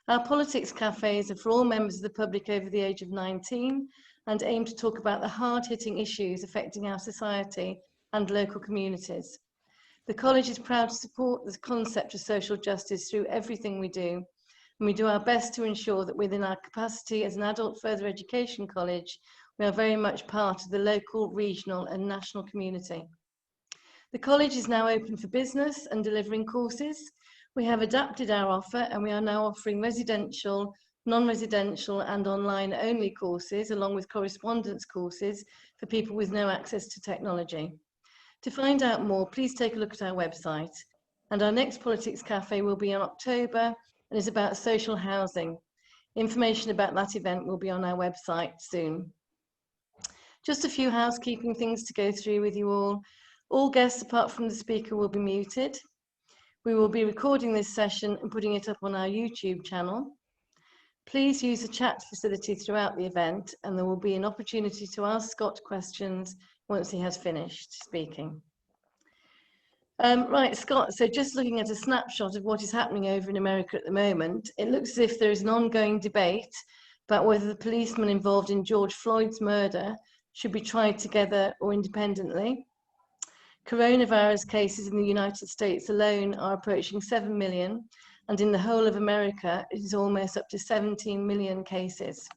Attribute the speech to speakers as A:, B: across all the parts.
A: Our politics cafes are for all members of the public over the age of 19 and aim to talk about the hard-hitting issues affecting our society and local communities. The college is proud to support the concept of social justice through everything we do, and we do our best to ensure that within our capacity as an adult further education college, we are very much part of the local, regional and national community. The college is now open for business and delivering courses. We have adapted our offer and we are now offering residential, non-residential and online only courses, along with correspondence courses for people with no access to technology. To find out more, please take a look at our website. And our next Politics Cafe will be in October and is about social housing. Information about that event will be on our website soon. Just a few housekeeping things to go through with you all. All guests apart from the speaker will be muted. We will be recording this session and putting it up on our YouTube channel. Please use the chat facility throughout the event and there will be an opportunity to ask Scott questions once he has finished speaking. Right, Scott, so just looking at a snapshot of what is happening over in America at the moment, it looks as if there is an ongoing debate about whether the policemen involved in George Floyd's murder should be tried together or independently. Coronavirus cases in the United States alone are approaching 7 million, and in the whole of America, it is almost up to 17 million cases.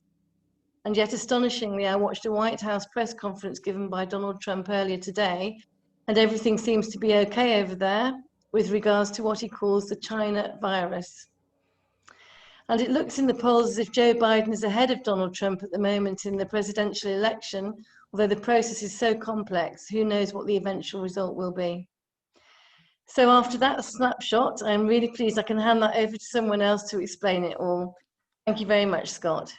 A: And yet, astonishingly, I watched a White House press conference given by Donald Trump earlier today, and everything seems to be okay over there with regards to what he calls the China virus. And it looks in the polls as if Joe Biden is ahead of Donald Trump at the moment in the presidential election, although the process is so complex, who knows what the eventual result will be. So after that snapshot, I'm really pleased I can hand that over to someone else to explain it all. Thank you very much, Scott.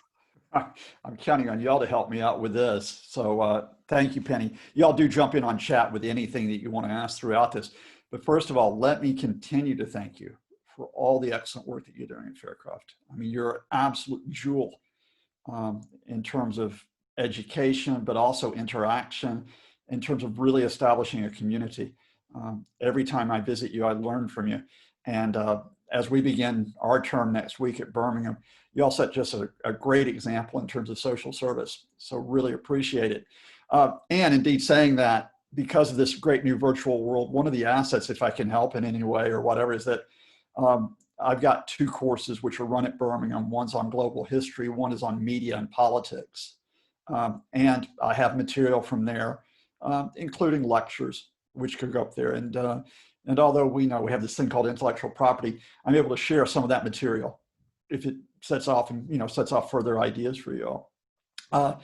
B: I'm counting on y'all to help me out with this. So thank you, Penny. Y'all do jump in on chat with anything that you want to ask throughout this. But first of all, let me continue to thank you for all the excellent work that you're doing at Fircroft. I mean, you're an absolute jewel in terms of education, but also interaction, in terms of really establishing a community. Every time I visit you, I learn from you. And as we begin our term next week at Birmingham, you all set just a great example in terms of social service. So really appreciate it. And indeed saying that, because of this great new virtual world, one of the assets, if I can help in any way or whatever, is that I've got 2 courses which are run at Birmingham. One's on global history, one is on media and politics. And I have material from there, including lectures, which could go up there. And although we know we have this thing called intellectual property, I'm able to share some of that material if it sets off and sets off further ideas for you all.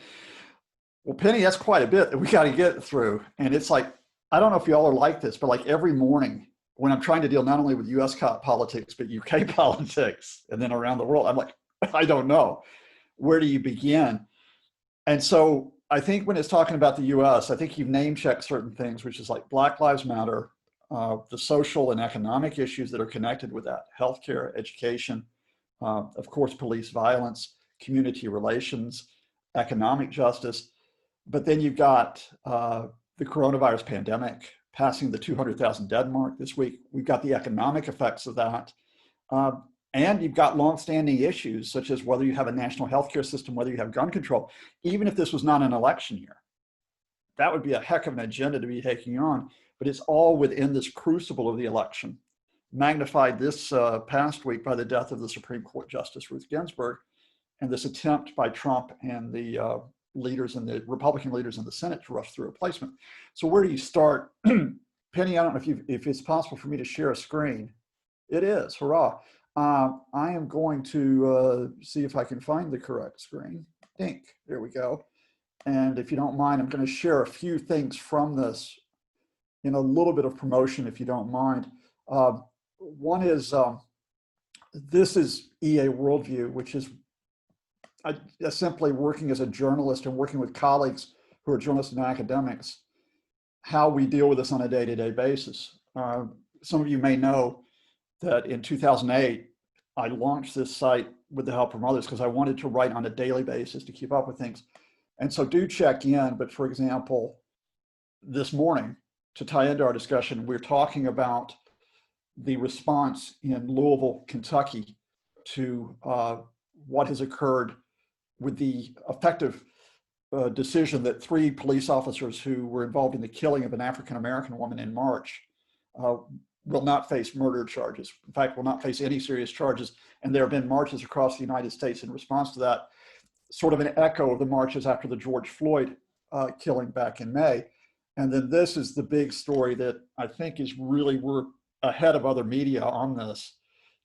B: Well, Penny, that's quite a bit that we got to get through. And it's like, I don't know if y'all are like this, but like every morning when I'm trying to deal not only with US politics, but UK politics, and then around the world, I'm like, I don't know. Where do you begin? And so I think when it's talking about the US, I think you've name checked certain things, which is like Black Lives Matter, the social and economic issues that are connected with that, healthcare, education, of course, police violence, community relations, economic justice. But then you've got the coronavirus pandemic passing the 200,000 dead mark this week. We've got the economic effects of that. And you've got longstanding issues such as whether you have a national healthcare system, whether you have gun control, even if this was not an election year. That would be a heck of an agenda to be taking on, but it's all within this crucible of the election, magnified this past week by the death of the Supreme Court Justice Ruth Ginsburg and this attempt by Trump and the leaders and the Republican leaders in the Senate to rush through a replacement. So where do you start? Penny, I don't know if it's possible for me to share a screen. It is, hurrah. I am going to see if I can find the correct screen. Dink, there we go. And if you don't mind, I'm going to share a few things from this in a little bit of promotion, if you don't mind. One is, this is EA Worldview, which is simply working as a journalist and working with colleagues who are journalists and academics, how we deal with this on a day-to-day basis. Some of you may know that in 2008, I launched this site with the help from others because I wanted to write on a daily basis to keep up with things. And so do check in, but for example, this morning, to tie into our discussion, we're talking about the response in Louisville, Kentucky, to what has occurred with the effective decision that 3 police officers who were involved in the killing of an African-American woman in March will not face murder charges. In fact, will not face any serious charges. And there have been marches across the United States in response to that, sort of an echo of the marches after the George Floyd killing back in May. And then this is the big story that I think is really, we're ahead of other media on this,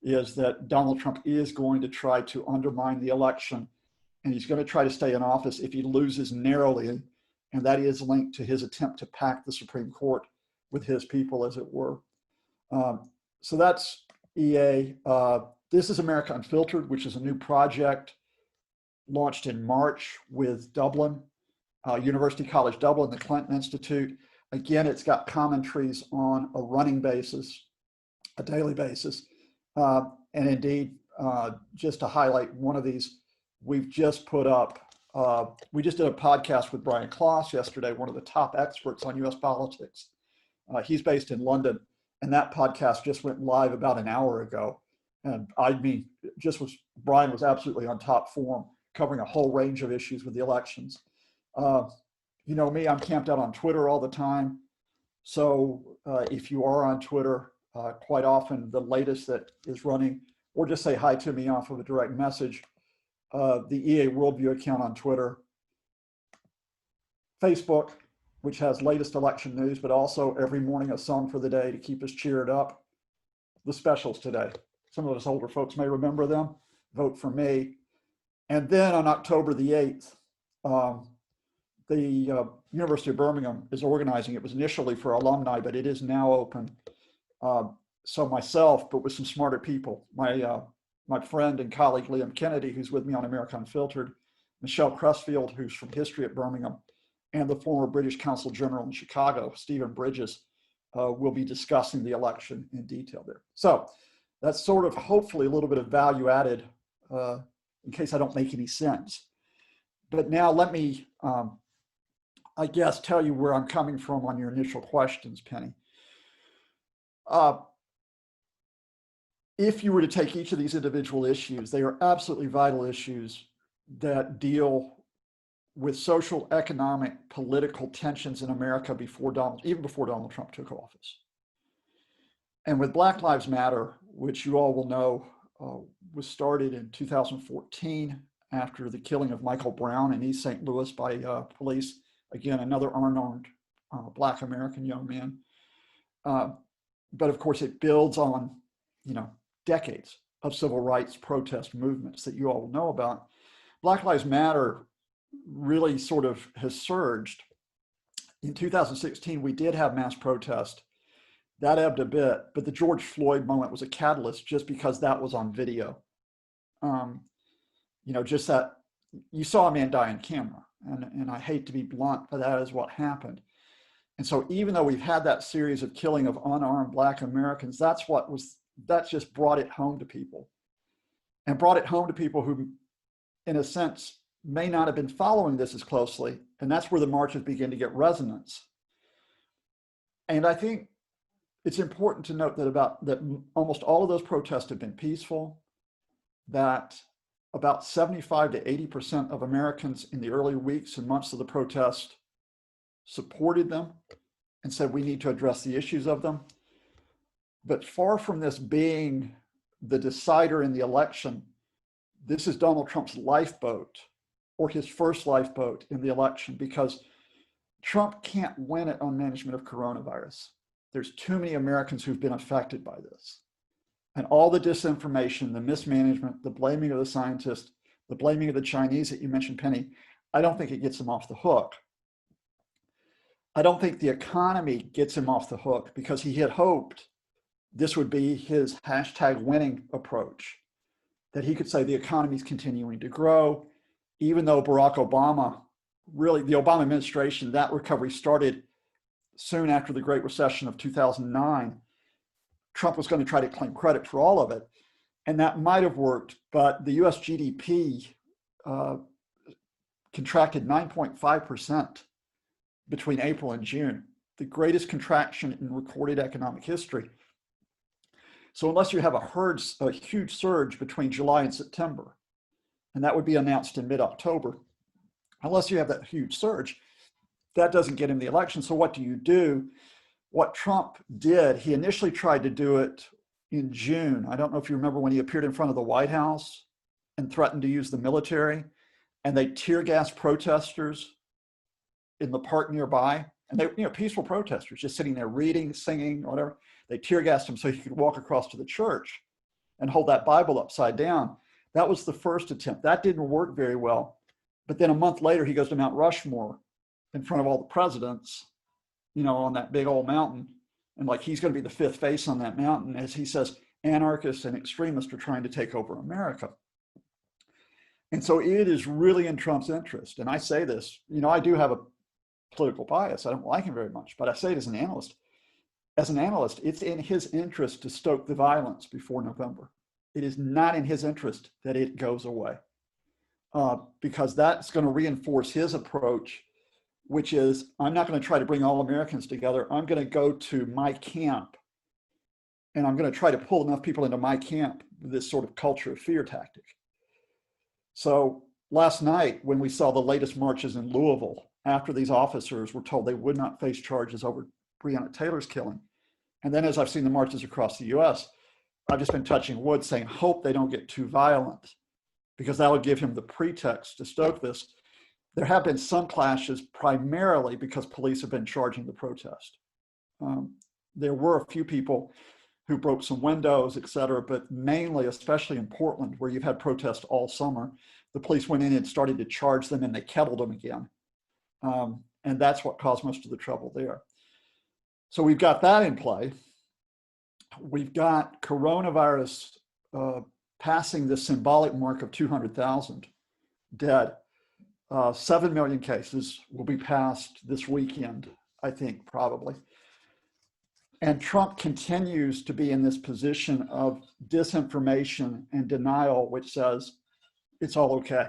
B: is that Donald Trump is going to try to undermine the election, and he's going to try to stay in office if he loses narrowly, and that is linked to his attempt to pack the Supreme Court with his people, as it were. So that's EA. This is America Unfiltered, which is a new project launched in March with Dublin, University College Dublin, the Clinton Institute. Again, it's got commentaries on a running basis, a daily basis. And indeed, just to highlight one of these, we've just put up, we just did a podcast with Brian Klaas yesterday, one of the top experts on US politics. He's based in London, and that podcast just went live about an hour ago. And I mean, Brian was absolutely on top form, covering a whole range of issues with the elections. You know me, I'm camped out on Twitter all the time. So if you are on Twitter, quite often the latest that is running, or just say hi to me off of a direct message, the EA Worldview account on Twitter, Facebook, which has latest election news, but also every morning a song for the day to keep us cheered up. The specials today. Some of us older folks may remember them. Vote for me. And then on October the 8th, the University of Birmingham is organizing. It was initially for alumni, but it is now open. So myself, but with some smarter people, my friend and colleague Liam Kennedy, who's with me on America Unfiltered, Michelle Cressfield, who's from history at Birmingham, and the former British Consul General in Chicago, Stephen Bridges, will be discussing the election in detail there. So that's sort of hopefully a little bit of value added in case I don't make any sense. But now let me, I guess, tell you where I'm coming from on your initial questions, Penny. If you were to take each of these individual issues, they are absolutely vital issues that deal with social, economic, political tensions in America even before Donald Trump took office. And with Black Lives Matter, which you all will know was started in 2014 after the killing of Michael Brown in East St. Louis by police, again, another unarmed Black American young man. But of course, it builds on, decades of civil rights protest movements that you all know about. Black Lives Matter really sort of has surged. In 2016, we did have mass protest. That ebbed a bit, but the George Floyd moment was a catalyst just because that was on video. Just that you saw a man die on camera, and I hate to be blunt, but that is what happened. And so even though we've had that series of killing of unarmed Black Americans, that just brought it home to people, and brought it home to people who, in a sense, may not have been following this as closely. And that's where the marches begin to get resonance. And I think it's important to note that almost all of those protests have been peaceful, that about 75 to 80% of Americans in the early weeks and months of the protest supported them and said we need to address the issues of them. But far from this being the decider in the election, this is Donald Trump's lifeboat, or his first lifeboat in the election, because Trump can't win it on management of coronavirus. There's too many Americans who've been affected by this. And all the disinformation, the mismanagement, the blaming of the scientists, the blaming of the Chinese that you mentioned, Penny, I don't think it gets him off the hook. I don't think the economy gets him off the hook, because he had hoped this would be his hashtag winning approach, that he could say the economy is continuing to grow, even though Barack Obama, really the Obama administration, that recovery started soon after the Great Recession of 2009. Trump was going to try to claim credit for all of it. And that might have worked, but the US GDP contracted 9.5% between April and June, the greatest contraction in recorded economic history. So unless you have a huge surge between July and September, and that would be announced in mid-October, unless you have that huge surge, that doesn't get him the election. So what do you do? What Trump did, he initially tried to do it in June. I don't know if you remember when he appeared in front of the White House and threatened to use the military, and they tear gassed protesters in the park nearby. And they, peaceful protesters just sitting there reading, singing, whatever. They tear gassed him so he could walk across to the church and hold that Bible upside down. That was the first attempt. That didn't work very well. But then a month later, he goes to Mount Rushmore in front of all the presidents, on that big old mountain. And like, he's going to be the fifth face on that mountain. As he says, anarchists and extremists are trying to take over America. And so it is really in Trump's interest. And I say this, I do have a political bias. I don't like him very much, but I say it as an analyst. As an analyst, it's in his interest to stoke the violence before November. It is not in his interest that it goes away, because that's going to reinforce his approach, which is, I'm not going to try to bring all Americans together. I'm going to go to my camp, and I'm going to try to pull enough people into my camp with this sort of culture of fear tactic. So last night, when we saw the latest marches in Louisville, after these officers were told they would not face charges over Breonna Taylor's killing, and then as I've seen the marches across the US, I've just been touching wood saying, hope they don't get too violent, because that would give him the pretext to stoke this. There have been some clashes, primarily because police have been charging the protest. There were a few people who broke some windows, et cetera, but mainly, especially in Portland, where you've had protests all summer, the police went in and started to charge them, and they kettled them again. And that's what caused most of the trouble there. So we've got that in play. We've got coronavirus passing the symbolic mark of 200,000 dead. 7 million cases will be passed this weekend, I think, probably. And Trump continues to be in this position of disinformation and denial, which says it's all okay.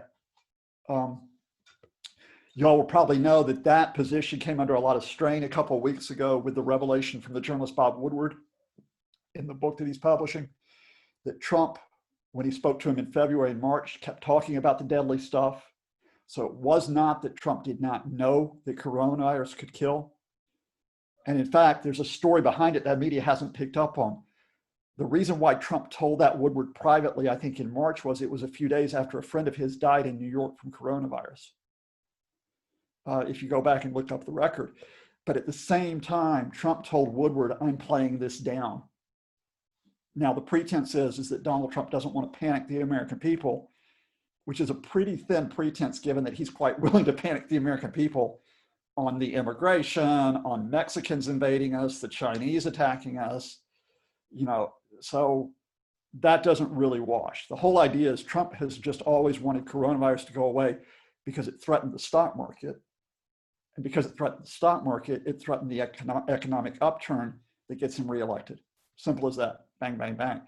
B: Y'all will probably know that that position came under a lot of strain a couple of weeks ago with the revelation from the journalist Bob Woodward in the book that he's publishing, that Trump, when he spoke to him in February and March, kept talking about the deadly stuff. So it was not that Trump did not know that coronavirus could kill. And in fact, there's a story behind it that media hasn't picked up on. The reason why Trump told that Woodward privately, I think in March, was it was a few days after a friend of his died in New York from coronavirus. If you go back and look up the record. But at the same time, Trump told Woodward, I'm playing this down. Now, the pretense is that Donald Trump doesn't want to panic the American people, which is a pretty thin pretense, given that he's quite willing to panic the American people on the immigration, on Mexicans invading us, the Chinese attacking us, so that doesn't really wash. The whole idea is Trump has just always wanted coronavirus to go away because it threatened the stock market. And because it threatened the stock market, it threatened the economic upturn that gets him reelected. Simple as that. Bang, bang, bang.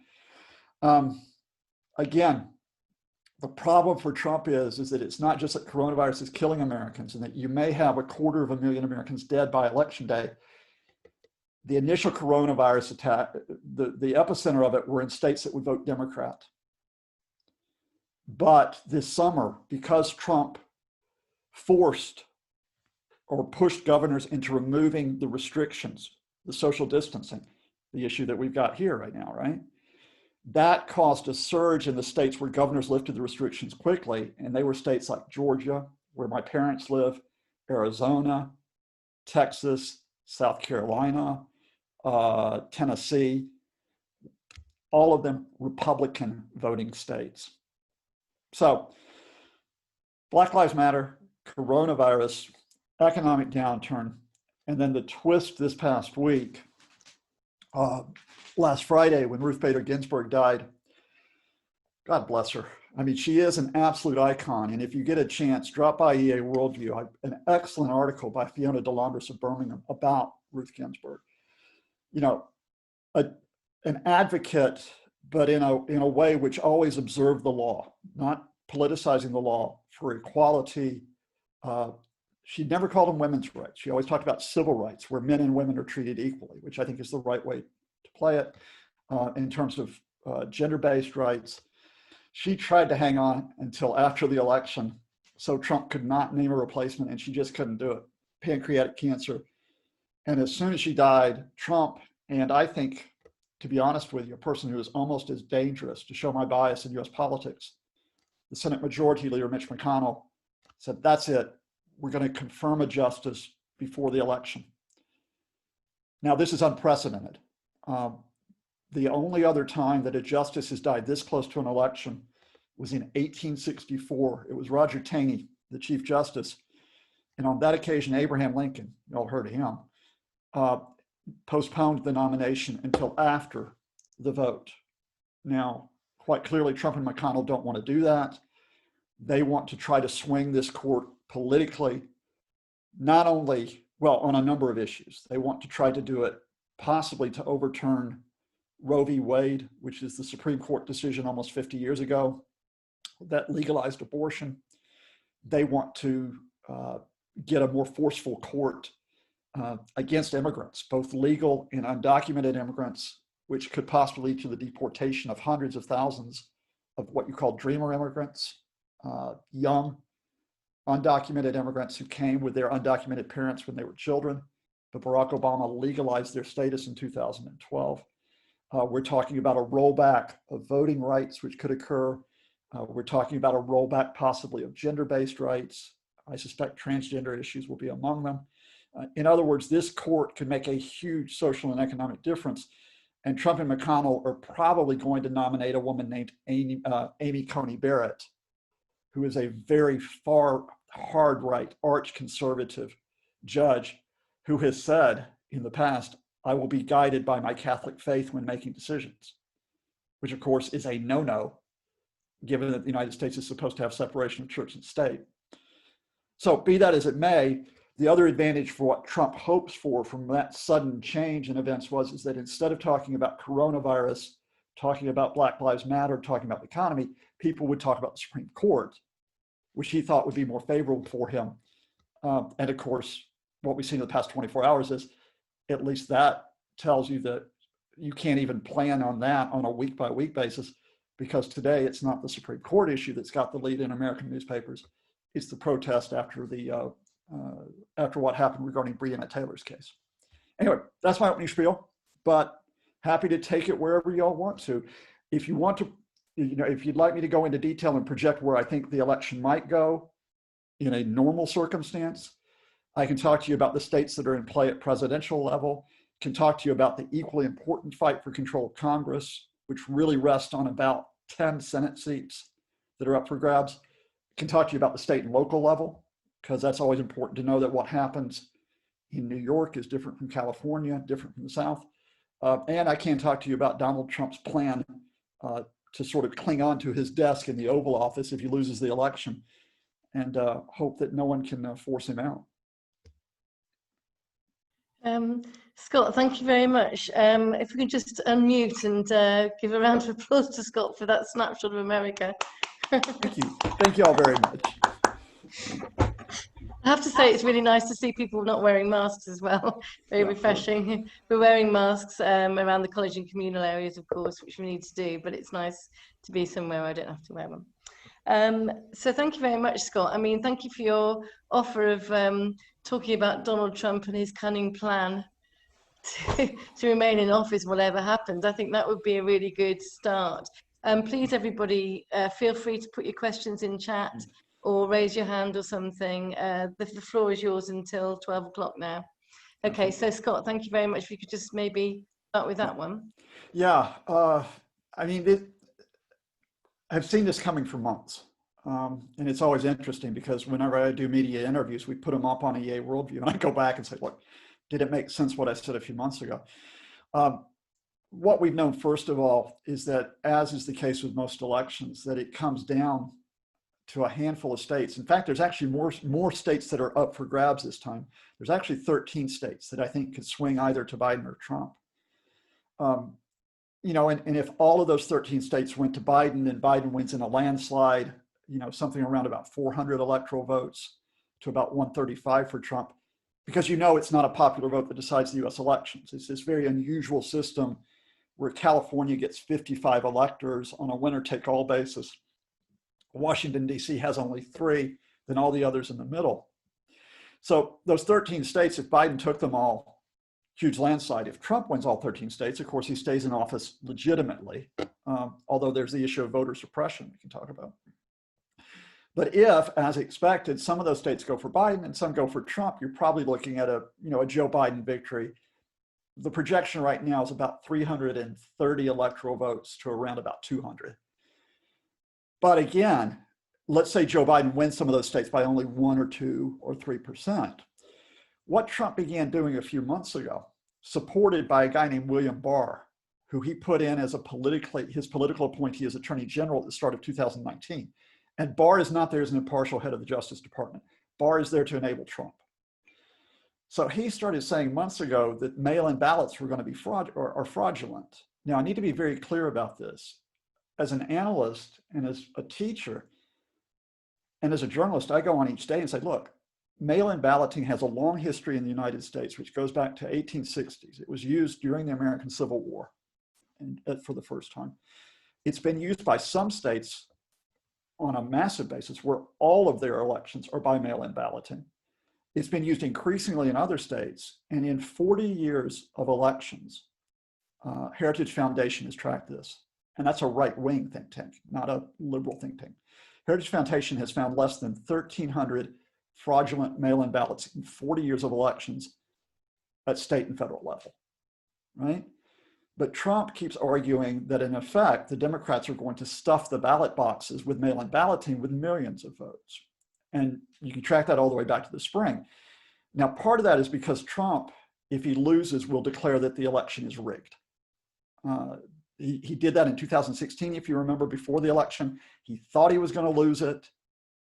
B: Again, the problem for Trump is that it's not just that coronavirus is killing Americans and that you may have 250,000 Americans dead by election day. The initial coronavirus attack, the epicenter of it were in states that would vote Democrat. But this summer, because Trump forced or pushed governors into removing the restrictions, the social distancing, the issue that we've got here right now, right? That caused a surge in the states where governors lifted the restrictions quickly. And they were states like Georgia, where my parents live, Arizona, Texas, South Carolina, Tennessee, all of them Republican voting states. So Black Lives Matter, coronavirus, economic downturn, and then the twist this past week, last Friday when Ruth Bader Ginsburg died. God bless her. I mean, she is an absolute icon. And if you get a chance, drop by EA Worldview, an excellent article by Fiona DeLandris of Birmingham about Ruth Ginsburg. An advocate, but in a way which always observed the law, not politicizing the law, for equality. She never called them women's rights. She always talked about civil rights, where men and women are treated equally, which I think is the right way to play it. in terms of gender-based rights. She tried to hang on until after the election so Trump could not name a replacement, and she just couldn't do it. Pancreatic cancer. And as soon as she died, Trump, and I think, to be honest with you, a person who is almost as dangerous, to show my bias in US politics, the Senate Majority Leader, Mitch McConnell, said, that's it. We're going to confirm a justice before the election. Now, this is unprecedented. The only other time that a justice has died this close to an election was in 1864. It was Roger Taney, the Chief Justice. And on that occasion, Abraham Lincoln, you all heard of him, postponed the nomination until after the vote. Now, quite clearly, Trump and McConnell don't want to do that. They want to try to swing this court politically, not only, well, on a number of issues. They want to try to do it possibly to overturn Roe v. Wade, which is the Supreme Court decision almost 50 years ago that legalized abortion. They want to get a more forceful court against immigrants, both legal and undocumented immigrants, which could possibly lead to the deportation of hundreds of thousands of what you call dreamer immigrants, young, undocumented immigrants who came with their undocumented parents when they were children. But Barack Obama legalized their status in 2012. We're talking about a rollback of voting rights, which could occur. We're talking about a rollback possibly of gender-based rights. I suspect transgender issues will be among them. In other words, this court could make a huge social and economic difference. And Trump and McConnell are probably going to nominate a woman named Amy Coney Barrett, who is a very far, hard right, arch conservative judge who has said in the past, I will be guided by my Catholic faith when making decisions, which of course is a no-no, given that the United States is supposed to have separation of church and state. So be that as it may, the other advantage for what Trump hopes for from that sudden change in events is that instead of talking about coronavirus, talking about Black Lives Matter, talking about the economy, people would talk about the Supreme Court, which he thought would be more favorable for him. And of course, what we've seen in the past 24 hours is at least that tells you that you can't even plan on that on a week-by-week basis, because today it's not the Supreme Court issue that's got the lead in American newspapers. It's the protest after what happened regarding Breonna Taylor's case. Anyway, that's my opening spiel, but happy to take it wherever y'all want to. If you want to, if you'd like me to go into detail and project where I think the election might go in a normal circumstance, I can talk to you about the states that are in play at presidential level, can talk to you about the equally important fight for control of Congress, which really rests on about 10 Senate seats that are up for grabs. Can talk to you about the state and local level, because that's always important to know that what happens in New York is different from California, different from the South. And I can talk to you about Donald Trump's plan to sort of cling on to his desk in the Oval Office if he loses the election, and hope that no one can force him out.
A: Scott, thank you very much. If we could just unmute and give a round of applause to Scott for that snapshot of America.
B: Thank you. Thank you all very much.
A: I have to say, it's really nice to see people not wearing masks as well. Very refreshing. We're wearing masks around the college and communal areas, of course, which we need to do, but it's nice to be somewhere where I don't have to wear them. So thank you very much, Scott. I mean, thank you for your offer of talking about Donald Trump and his cunning plan to remain in office, whatever happens. I think that would be a really good start. Please, everybody, feel free to put your questions in chat or raise your hand or something. The floor is yours until 12 o'clock now. Okay, so Scott, thank you very much. If you could just maybe start with that one.
B: Yeah, I mean, I've seen this coming for months. And it's always interesting because whenever I do media interviews, we put them up on EA Worldview, and I go back and say, look, did it make sense what I said a few months ago? What we've known, first of all, is that, as is the case with most elections, that it comes down to a handful of states. In fact, there's actually more states that are up for grabs this time. There's actually 13 states that I think could swing either to Biden or Trump. And if all of those 13 states went to Biden, then Biden wins in a landslide, something around about 400 electoral votes to about 135 for Trump, because it's not a popular vote that decides the US elections. It's this very unusual system where California gets 55 electors on a winner-take-all basis. Washington, D.C. has only 3, then all the others in the middle. So those 13 states, if Biden took them all, huge landslide. If Trump wins all 13 states, of course, he stays in office legitimately, although there's the issue of voter suppression we can talk about. But if, as expected, some of those states go for Biden and some go for Trump, you're probably looking at a Joe Biden victory. The projection right now is about 330 electoral votes to around about 200. But again, let's say Joe Biden wins some of those states by only 1 or 2 or 3%. What Trump began doing a few months ago, supported by a guy named William Barr, who he put in as his political appointee as Attorney General at the start of 2019. And Barr is not there as an impartial head of the Justice Department. Barr is there to enable Trump. So he started saying months ago that mail-in ballots were going to be fraudulent. Now, I need to be very clear about this. As an analyst and as a teacher and as a journalist, I go on each day and say, look, mail-in balloting has a long history in the United States, which goes back to 1860s. It was used during the American Civil War and for the first time. It's been used by some states on a massive basis where all of their elections are by mail-in balloting. It's been used increasingly in other states, and in 40 years of elections, Heritage Foundation has tracked this, and that's a right-wing think tank, not a liberal think tank. Heritage Foundation has found less than 1,300 fraudulent mail-in ballots in 40 years of elections at state and federal level, right? But Trump keeps arguing that in effect, the Democrats are going to stuff the ballot boxes with mail-in balloting with millions of votes. And you can track that all the way back to the spring. Now, part of that is because Trump, if he loses, will declare that the election is rigged. He did that in 2016, if you remember, before the election. He thought he was going to lose it,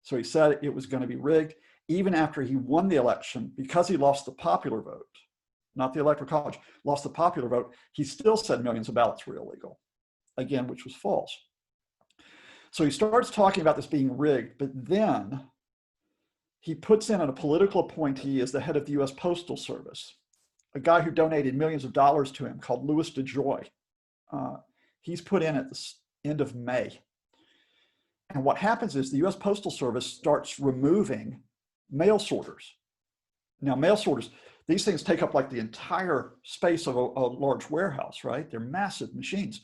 B: so he said it was going to be rigged. Even after he won the election, because he lost the popular vote, not the Electoral College, lost the popular vote, he still said millions of ballots were illegal, again, which was false. So he starts talking about this being rigged, but then he puts in a political appointee as the head of the US Postal Service, a guy who donated millions of dollars to him called Louis DeJoy. He's put in at the end of May. And what happens is the US Postal Service starts removing mail sorters. Now, mail sorters, these things take up like the entire space of a large warehouse, right? They're massive machines.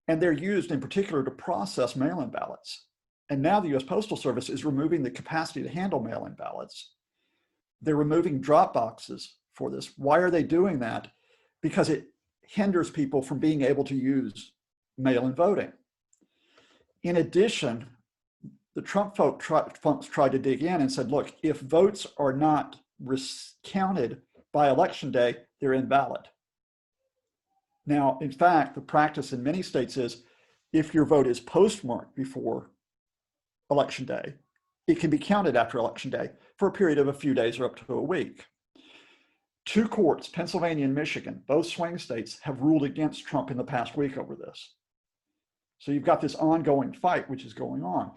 B: And they're used in particular to process mail-in ballots. And now the US Postal Service is removing the capacity to handle mail-in ballots. They're removing drop boxes for this. Why are they doing that? Because it hinders people from being able to use mail-in voting. In addition, the Trump folks tried to dig in and said, look, if votes are not counted by election day, they're invalid. Now, in fact, the practice in many states is if your vote is postmarked before election day, it can be counted after election day for a period of a few days or up to a week. 2 courts, Pennsylvania and Michigan, both swing states, have ruled against Trump in the past week over this. So you've got this ongoing fight, which is going on.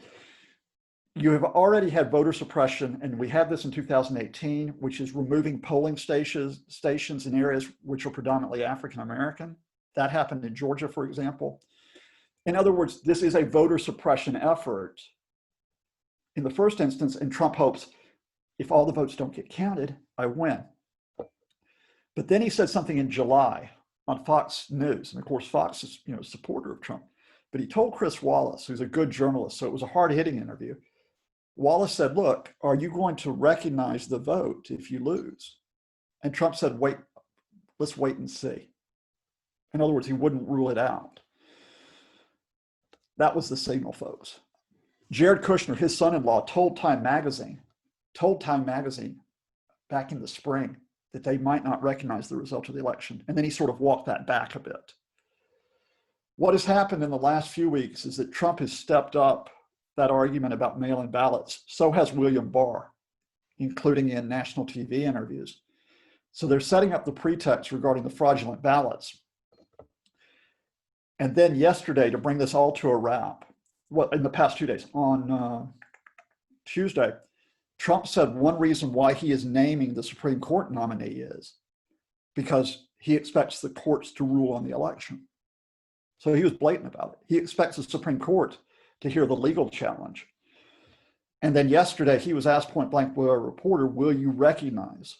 B: You have already had voter suppression, and we had this in 2018, which is removing polling stations in areas which are predominantly African-American. That happened in Georgia, for example. In other words, this is a voter suppression effort in the first instance, and Trump hopes, if all the votes don't get counted, I win. But then he said something in July on Fox News, and of course, Fox is a supporter of Trump, but he told Chris Wallace, who's a good journalist, so it was a hard-hitting interview. Wallace said, look, are you going to recognize the vote if you lose? And Trump said, wait, let's wait and see. In other words, he wouldn't rule it out. That was the signal, folks. Jared Kushner, his son-in-law, told Time Magazine back in the spring that they might not recognize the result of the election. And then he sort of walked that back a bit. What has happened in the last few weeks is that Trump has stepped up that argument about mail-in ballots. So has William Barr, including in national TV interviews. So they're setting up the pretext regarding the fraudulent ballots. And then yesterday, to bring this all to a wrap, in the past 2 days, on Tuesday, Trump said one reason why he is naming the Supreme Court nominee is because he expects the courts to rule on the election. So he was blatant about it. He expects the Supreme Court to hear the legal challenge. And then yesterday he was asked point blank by a reporter, will you recognize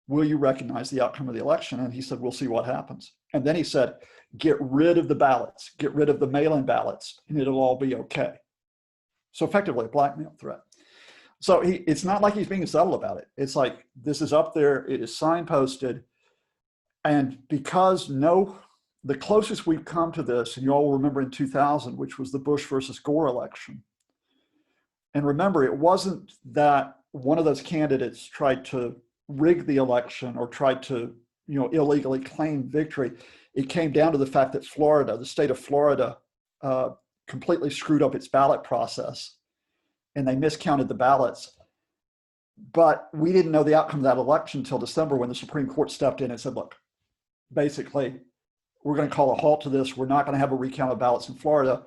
B: the outcome of the election? And he said, we'll see what happens. And then he said, get rid of the ballots, get rid of the mail-in ballots, and it'll all be okay. So effectively a blackmail threat. So it's not like he's being subtle about it. It's like, this is up there, it is signposted. And because the closest we've come to this, and you all remember in 2000, which was the Bush versus Gore election. And remember, it wasn't that one of those candidates tried to rig the election or tried to, illegally claim victory. It came down to the fact that Florida, the state of Florida, completely screwed up its ballot process, and they miscounted the ballots. But we didn't know the outcome of that election until December, when the Supreme Court stepped in and said, look, basically, we're going to call a halt to this. We're not going to have a recount of ballots in Florida.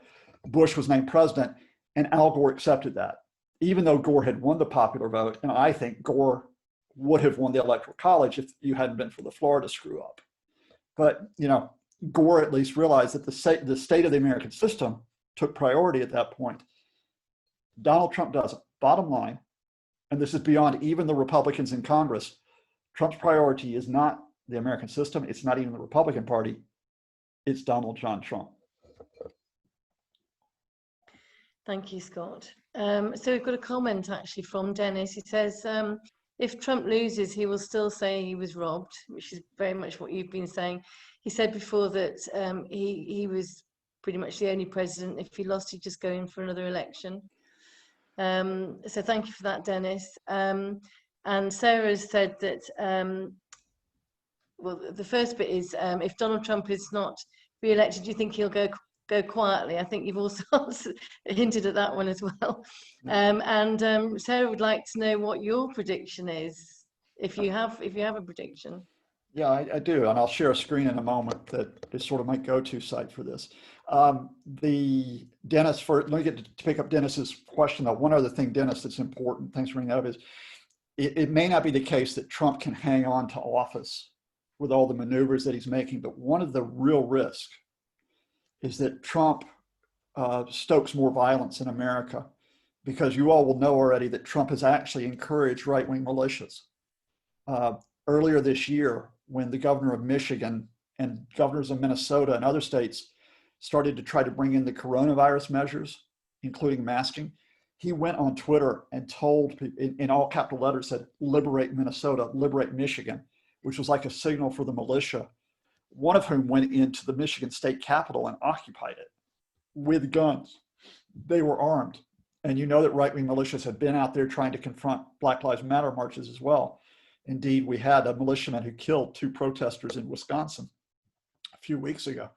B: Bush was named president, and Al Gore accepted that, even though Gore had won the popular vote. And I think Gore would have won the Electoral College if you hadn't been for the Florida screw up. But, Gore at least realized that the state of the American system took priority at that point. Donald Trump doesn't. Bottom line, and this is beyond even the Republicans in Congress, Trump's priority is not the American system. It's not even the Republican Party. It's Donald John Trump.
A: Thank you, Scott. So we've got a comment actually from Dennis. He says, if Trump loses, he will still say he was robbed, which is very much what you've been saying. He said before that he was pretty much the only president. If he lost, he'd just go in for another election. So thank you for that, Dennis. And Sarah has said that, well, the first bit is, if Donald Trump is not re-elected, do you think he'll go quietly? I think you've also hinted at that one as well. And Sarah would like to know what your prediction is, if you have a prediction.
B: Yeah, I do, and I'll share a screen in a moment that is sort of my go-to site for this. Dennis, let me get to pick up Dennis's question though. One other thing, Dennis, that's important, thanks for bringing that up, is it may not be the case that Trump can hang on to office with all the maneuvers that he's making, but one of the real risks is that Trump stokes more violence in America, because you all will know already that Trump has actually encouraged right-wing militias. Earlier this year, when the governor of Michigan and governors of Minnesota and other states started to try to bring in the coronavirus measures, including masking, he went on Twitter and told people, in all capital letters, said, liberate Minnesota, liberate Michigan, which was like a signal for the militia, one of whom went into the Michigan state capitol and occupied it with guns. They were armed. And you know that right-wing militias have been out there trying to confront Black Lives Matter marches as well. Indeed, we had a militiaman who killed 2 protesters in Wisconsin a few weeks ago.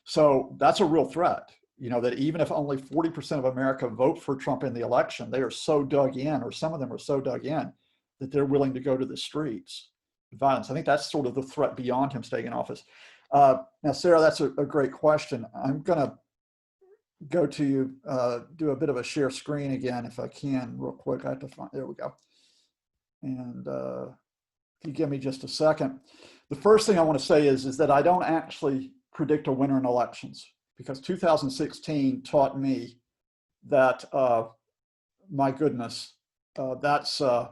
B: So that's a real threat, that even if only 40% of America vote for Trump in the election, they are so dug in, or some of them are so dug in, that they're willing to go to the streets. Violence. I think that's sort of the threat beyond him staying in office. Now, Sarah, that's a great question. I'm going to go to you, do a bit of a share screen again, if I can, real quick. I have to find, there we go. And if you give me just a second. The first thing I want to say is that I don't actually predict a winner in elections, because 2016 taught me that, my goodness, that's a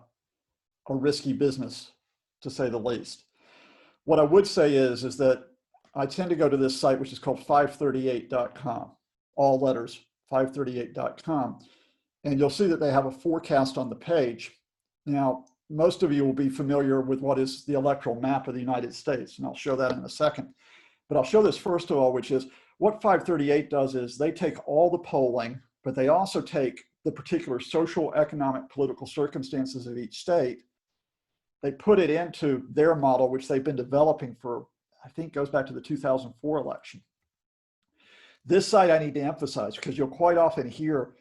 B: risky business, to say the least. What I would say is that I tend to go to this site, which is called 538.com, all letters, 538.com. And you'll see that they have a forecast on the page. Now, most of you will be familiar with what is the electoral map of the United States, and I'll show that in a second. But I'll show this first of all, which is what 538 does is they take all the polling, but they also take the particular social, economic, political circumstances of each state. They put it into their model, which they've been developing for, I think, goes back to the 2004 election. This site I need to emphasize, because you'll quite often hear,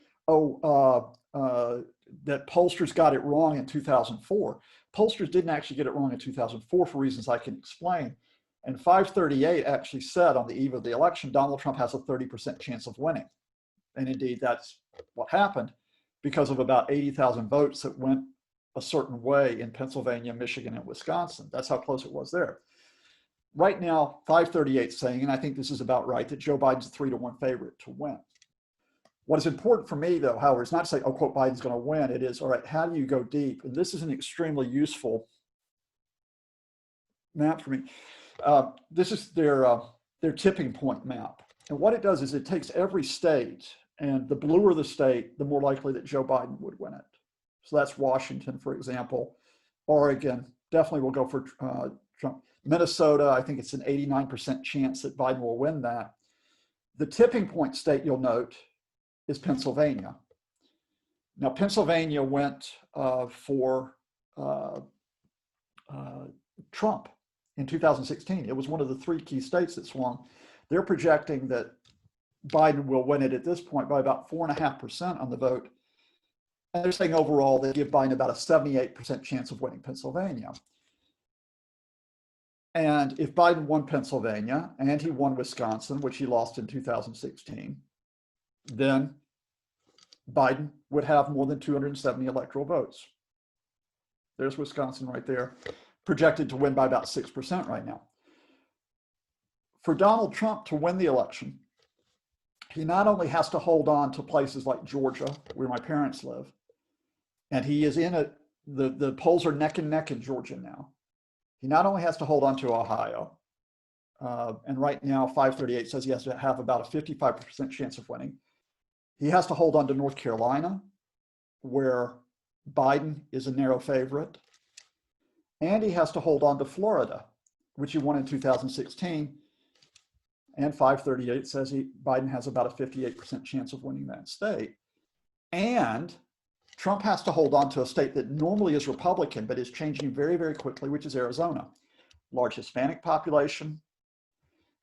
B: that pollsters got it wrong in 2004. Pollsters didn't actually get it wrong in 2004 for reasons I can explain. And 538 actually said on the eve of the election, Donald Trump has a 30% chance of winning. And indeed, that's what happened, because of about 80,000 votes that went a certain way in Pennsylvania, Michigan, and Wisconsin. That's how close it was there. right now, 538 saying, and I think this is about right, that Joe Biden's a 3-1 favorite to win. What is important for me, though, however, is not to say, oh, quote, Biden's going to win. It is, all right, how do you go deep? And this is an extremely useful map for me. This is their tipping point map. And what it does is it takes every state, and the bluer the state, the more likely that Joe Biden would win it. So that's Washington, for example. Oregon, definitely will go for Trump. Minnesota, I think it's an 89% chance that Biden will win that. The tipping point state, you'll note, is Pennsylvania. Now, Pennsylvania went for Trump in 2016. It was one of the 3 key states that swung. They're projecting that Biden will win it at this point by about 4.5% on the vote. And they're saying overall they give Biden about a 78% chance of winning Pennsylvania. And if Biden won Pennsylvania and he won Wisconsin, which he lost in 2016, then Biden would have more than 270 electoral votes. There's Wisconsin right there, projected to win by about 6% right now. For Donald Trump to win the election, he not only has to hold on to places like Georgia, where my parents live, and he is in it, the polls are neck and neck in Georgia now. He not only has to hold on to Ohio, and right now 538 says he has to have about a 55% chance of winning. He has to hold on to North Carolina, where Biden is a narrow favorite. And he has to hold on to Florida, which he won in 2016. And 538 says Biden has about a 58% chance of winning that state. And Trump has to hold on to a state that normally is Republican, but is changing very, very quickly, which is Arizona. Large Hispanic population,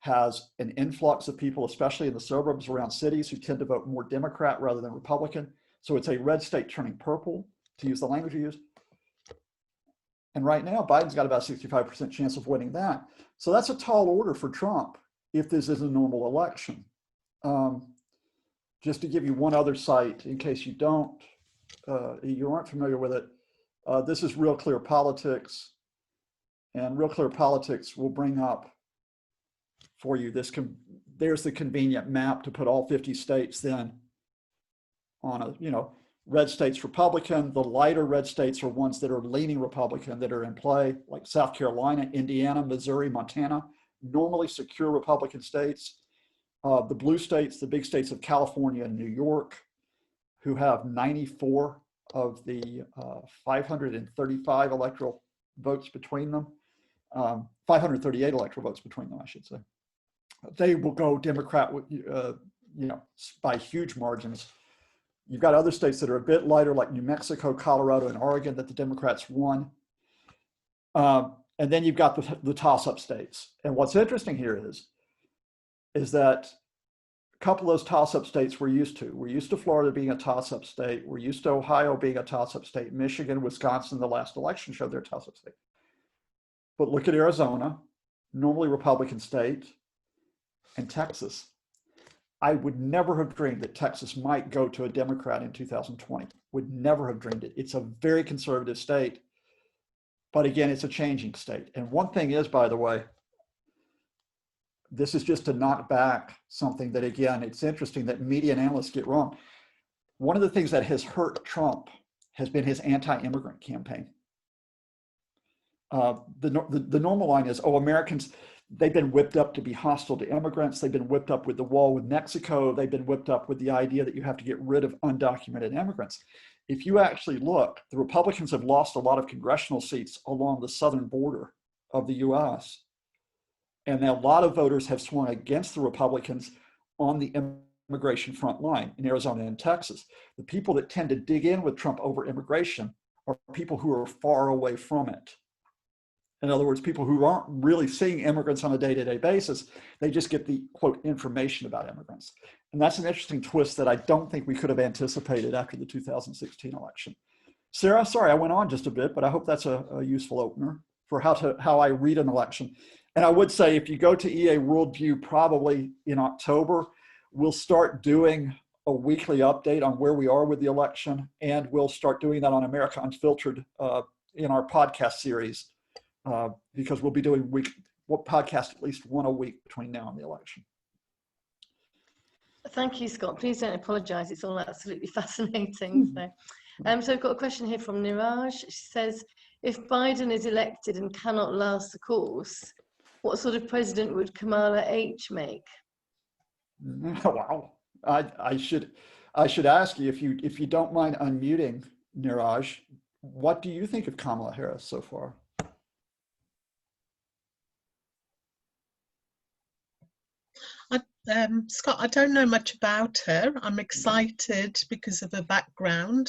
B: has an influx of people, especially in the suburbs around cities, who tend to vote more Democrat rather than Republican. So it's a red state turning purple, to use the language you use. And right now, Biden's got about a 65% chance of winning that. So that's a tall order for Trump if this is a normal election. Just to give you one other site, in case you aren't familiar with it, this is Real Clear Politics. And Real Clear Politics will bring up for you there's the convenient map to put all 50 states then on a, red states Republican. The lighter red states are ones that are leaning Republican that are in play, like South Carolina, Indiana, Missouri, Montana, normally secure Republican states. The blue states, the big states of California and New York, who have 94 of the 535 electoral votes between them, 538 electoral votes between them, I should say. They will go Democrat, by huge margins. You've got other states that are a bit lighter, like New Mexico, Colorado, and Oregon, that the Democrats won. And then you've got the toss-up states. And what's interesting here is that a couple of those toss-up states we're used to. We're used to Florida being a toss-up state. We're used to Ohio being a toss-up state. Michigan, Wisconsin, the last election showed they're a toss-up state. But look at Arizona, normally Republican state, and Texas. I would never have dreamed that Texas might go to a Democrat in 2020. Would never have dreamed it. It's a very conservative state, but again, it's a changing state. And one thing is, by the way, this is just to knock back something that, again, it's interesting that media and analysts get wrong. One of the things that has hurt Trump has been his anti-immigrant campaign. The normal line is, oh, Americans, they've been whipped up to be hostile to immigrants. They've been whipped up with the wall with Mexico. They've been whipped up with the idea that you have to get rid of undocumented immigrants. If you actually look, the Republicans have lost a lot of congressional seats along the southern border of the US. And a lot of voters have swung against the Republicans on the immigration front line in Arizona and Texas. The people that tend to dig in with Trump over immigration are people who are far away from it. In other words, people who aren't really seeing immigrants on a day-to-day basis, they just get the, quote, information about immigrants. And that's an interesting twist that I don't think we could have anticipated after the 2016 election. Sarah, sorry, I went on just a bit, but I hope that's a useful opener for how I read an election. And I would say if you go to EA Worldview, probably in October, we'll start doing a weekly update on where we are with the election, and we'll start doing that on America Unfiltered in our podcast series. Because we'll be doing we'll podcast at least one a week between now and the election.
A: Thank you, Scott. Please don't apologise. It's all absolutely fascinating. So we've got a question here from Niraj. She says, if Biden is elected and cannot last the course, what sort of president would Kamala H make?
B: Wow. I should ask you, if you don't mind unmuting, Niraj, what do you think of Kamala Harris so far?
C: Scott, I don't know much about her. I'm excited because of her background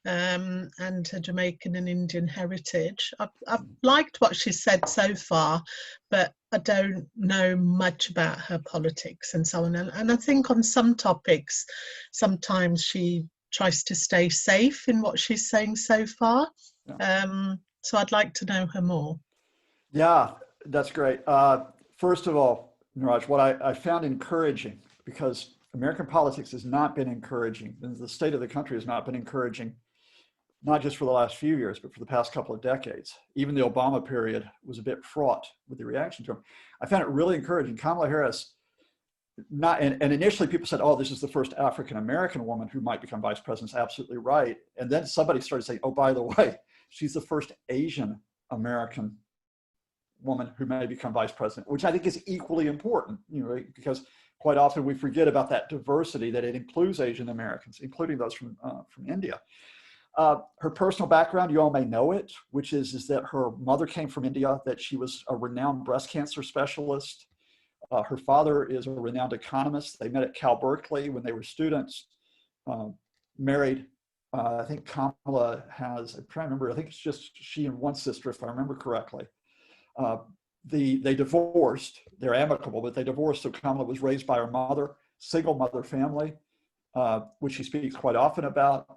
C: and her Jamaican and Indian heritage. I've liked what she said so far, but I don't know much about her politics and so on. And I think on some topics, sometimes she tries to stay safe in what she's saying so far. So I'd like to know her more.
B: Yeah, that's great. First of all, Niraj, what I found encouraging, because American politics has not been encouraging, and the state of the country has not been encouraging, not just for the last few years, but for the past couple of decades. Even the Obama period was a bit fraught with the reaction to him. I found it really encouraging. Kamala Harris, and initially people said, oh, this is the first African-American woman who might become vice president. Absolutely right. And then somebody started saying, oh, by the way, she's the first Asian American woman who may become vice president, which I think is equally important, because quite often we forget about that diversity, that it includes Asian Americans, including those from India. Her personal background, you all may know it, which is that her mother came from India, that she was a renowned breast cancer specialist. Her father is a renowned economist. They met at Cal Berkeley when they were students, married. I think Kamala has, I'm trying to remember, I think it's just she and one sister, if I remember correctly. They divorced. They're amicable, but they divorced. So Kamala was raised by her mother, single mother family, which she speaks quite often about.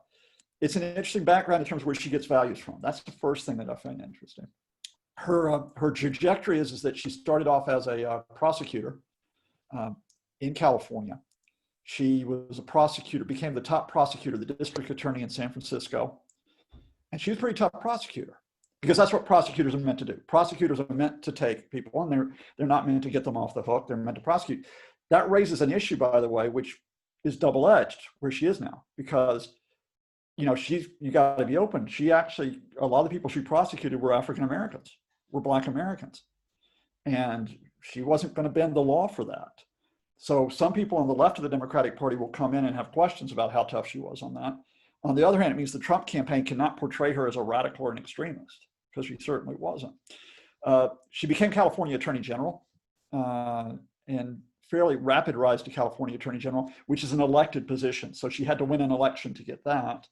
B: It's an interesting background in terms of where she gets values from. That's the first thing that I find interesting. Her trajectory is that she started off as a prosecutor in California. She was a prosecutor, became the top prosecutor, the district attorney in San Francisco, and she was a pretty tough prosecutor. Because that's what prosecutors are meant to do. Prosecutors are meant to take people, and they're not meant to get them off the hook. They're meant to prosecute. That raises an issue, by the way, which is double-edged, where she is now, because you got to be open. She actually, a lot of the people she prosecuted were African Americans, were Black Americans, and she wasn't going to bend the law for that. So some people on the left of the Democratic Party will come in and have questions about how tough she was on that. On the other hand, it means the Trump campaign cannot portray her as a radical or an extremist, because she certainly wasn't. She became California Attorney General, and fairly rapid rise to California Attorney General, which is an elected position. So she had to win an election to get that.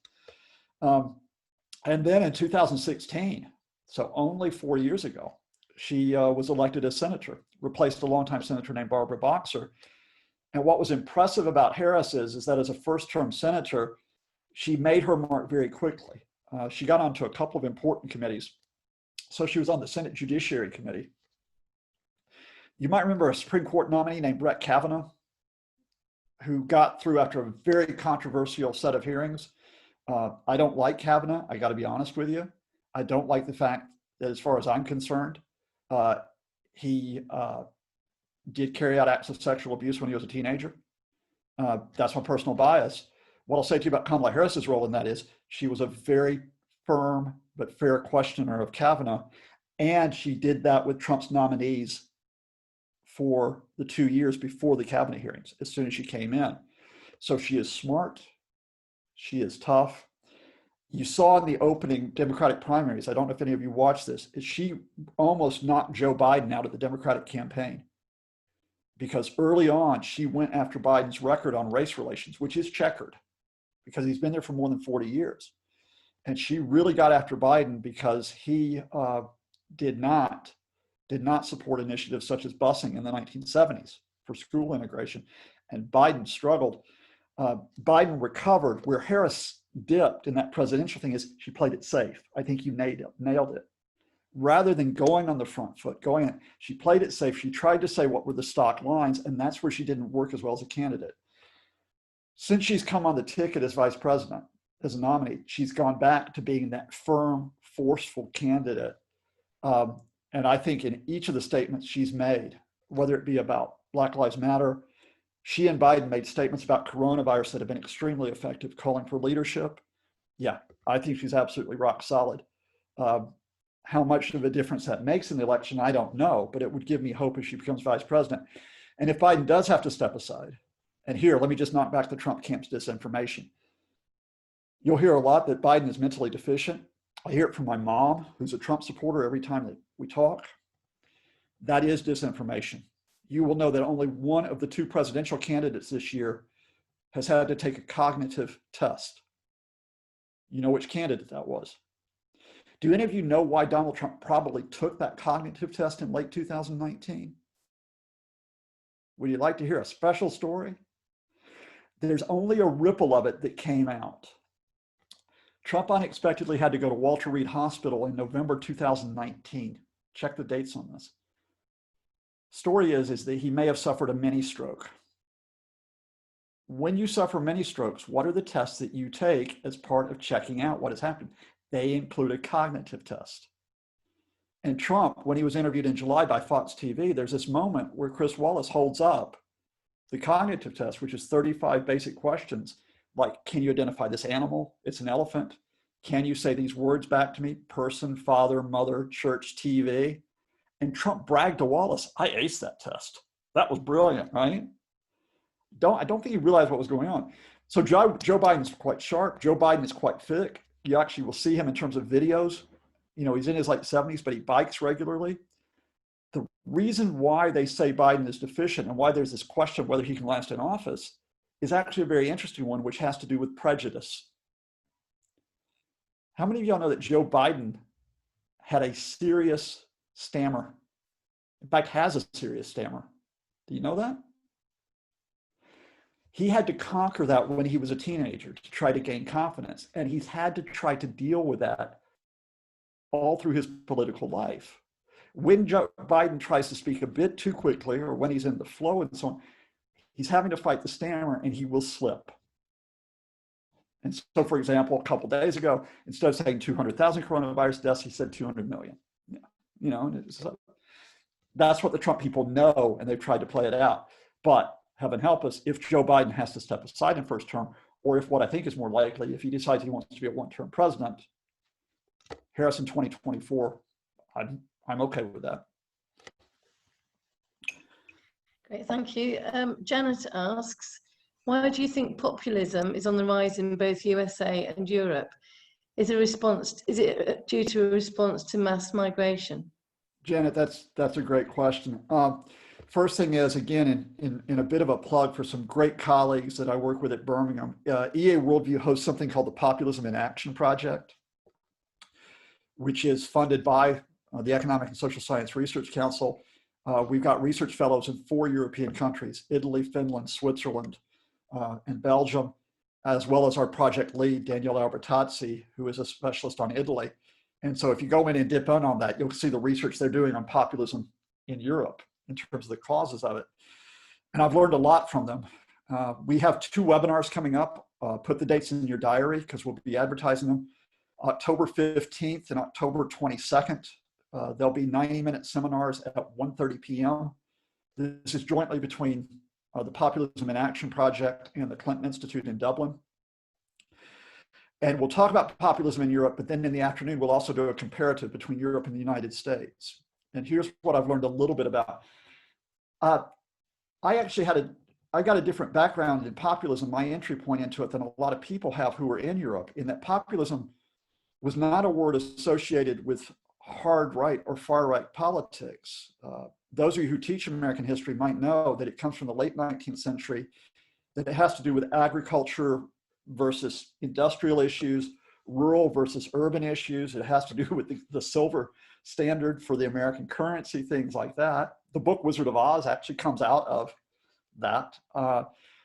B: And then in 2016, so only 4 years ago, she was elected as senator, replaced a longtime senator named Barbara Boxer. And what was impressive about Harris is that as a first-term senator, she made her mark very quickly. She got onto a couple of important committees. So she was on the Senate Judiciary Committee. You might remember a Supreme Court nominee named Brett Kavanaugh, who got through after a very controversial set of hearings. I don't like Kavanaugh, I gotta be honest with you. I don't like the fact that, as far as I'm concerned, he did carry out acts of sexual abuse when he was a teenager. That's my personal bias. What I'll say to you about Kamala Harris's role in that is she was a very firm but fair questioner of Kavanaugh, and she did that with Trump's nominees for the 2 years before the cabinet hearings, as soon as she came in. So she is smart, she is tough. You saw in the opening Democratic primaries, I don't know if any of you watched this, she almost knocked Joe Biden out of the Democratic campaign, because early on she went after Biden's record on race relations, which is checkered, because he's been there for more than 40 years. And she really got after Biden because he did not support initiatives such as busing in the 1970s for school integration. And Biden struggled. Biden recovered. Where Harris dipped in that presidential thing is she played it safe. I think you nailed it. Rather than going on the front foot, she played it safe. She tried to say what were the stock lines, and that's where she didn't work as well as a candidate. Since she's come on the ticket as vice president, as a nominee, she's gone back to being that firm, forceful candidate. And I think in each of the statements she's made, whether it be about Black Lives Matter, she and Biden made statements about coronavirus that have been extremely effective, calling for leadership. Yeah, I think she's absolutely rock solid. How much of a difference that makes in the election, I don't know, but it would give me hope if she becomes vice president. And if Biden does have to step aside, and here, let me just knock back the Trump camp's disinformation. You'll hear a lot that Biden is mentally deficient. I hear it from my mom, who's a Trump supporter, every time that we talk. That is disinformation. You will know that only one of the two presidential candidates this year has had to take a cognitive test. You know which candidate that was. Do any of you know why Donald Trump probably took that cognitive test in late 2019? Would you like to hear a special story? There's only a ripple of it that came out. Trump unexpectedly had to go to Walter Reed Hospital in November 2019. Check the dates on this. Story is that he may have suffered a mini stroke. When you suffer mini strokes, what are the tests that you take as part of checking out what has happened? They include a cognitive test. And Trump, when he was interviewed in July by Fox TV, there's this moment where Chris Wallace holds up the cognitive test, which is 35 basic questions, like, can you identify this animal? It's an elephant. Can you say these words back to me? Person, father, mother, church, TV. And Trump bragged to Wallace, I aced that test. That was brilliant, right? I don't think he realized what was going on. So Joe Biden is quite sharp. Joe Biden is quite fit. You actually will see him in terms of videos. You know, he's in his late 70s, but he bikes regularly. The reason why they say Biden is deficient and why there's this question of whether he can last in office is actually a very interesting one, which has to do with prejudice. How many of y'all know that Joe Biden had a serious stammer? In fact, has a serious stammer. Do you know that? He had to conquer that when he was a teenager to try to gain confidence. And he's had to try to deal with that all through his political life. When Joe Biden tries to speak a bit too quickly, or when he's in the flow and so on, he's having to fight the stammer and he will slip. And so, for example, a couple of days ago, instead of saying 200,000 coronavirus deaths, he said 200 million. Yeah. You know, that's what the Trump people know, and they've tried to play it out. But heaven help us, if Joe Biden has to step aside in first term, or if what I think is more likely, if he decides he wants to be a one-term president, Harris in 2024, I'm okay with that.
A: Great, thank you. Janet asks, why do you think populism is on the rise in both USA and Europe? Is it due to a response to mass migration? Janet,
B: that's a great question. First thing is, again, in a bit of a plug for some great colleagues that I work with at Birmingham, EA Worldview hosts something called the Populism in Action Project, which is funded by the Economic and Social Science Research Council. We've got research fellows in 4 European countries, Italy, Finland, Switzerland, and Belgium, as well as our project lead, Daniele Albertazzi, who is a specialist on Italy. And so if you go in and dip in on that, you'll see the research they're doing on populism in Europe in terms of the causes of it. And I've learned a lot from them. We have 2 webinars coming up. Put the dates in your diary because we'll be advertising them. October 15th and October 22nd. There'll be 90-minute seminars at 1:30 p.m. This is jointly between the Populism in Action Project and the Clinton Institute in Dublin. And we'll talk about populism in Europe, but then in the afternoon, we'll also do a comparative between Europe and the United States. And here's what I've learned a little bit about. I got a different background in populism, my entry point into it, than a lot of people have who are in Europe, in that populism was not a word associated with hard right or far right politics. Those of you who teach American history might know that it comes from the late 19th century, that it has to do with agriculture versus industrial issues, rural versus urban issues. It has to do with the silver standard for the American currency, things like that. The book Wizard of Oz actually comes out of that.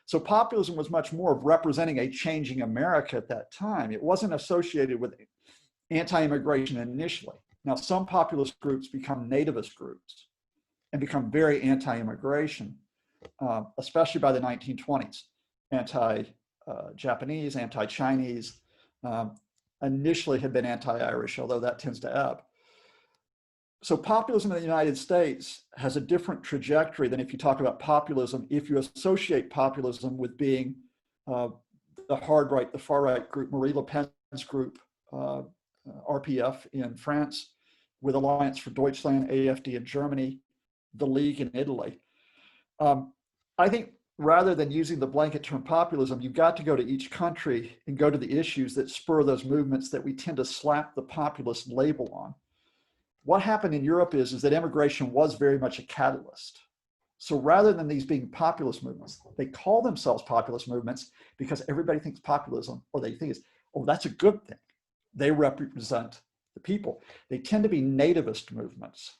B: So populism was much more of representing a changing America at that time. It wasn't associated with anti-immigration initially. Now, some populist groups become nativist groups and become very anti-immigration, especially by the 1920s. Anti-Japanese, anti-Chinese, initially had been anti-Irish, although that tends to ebb. So populism in the United States has a different trajectory than if you talk about populism, if you associate populism with being the hard right, the far right group, Marie Le Pen's group, RPF in France, with Alliance for Deutschland, AfD in Germany, the League in Italy. I think rather than using the blanket term populism, you've got to go to each country and go to the issues that spur those movements that we tend to slap the populist label on. What happened in Europe is that immigration was very much a catalyst. So rather than these being populist movements, they call themselves populist movements because everybody thinks populism, or they think it's, oh, that's a good thing. They represent the people. They tend to be nativist movements,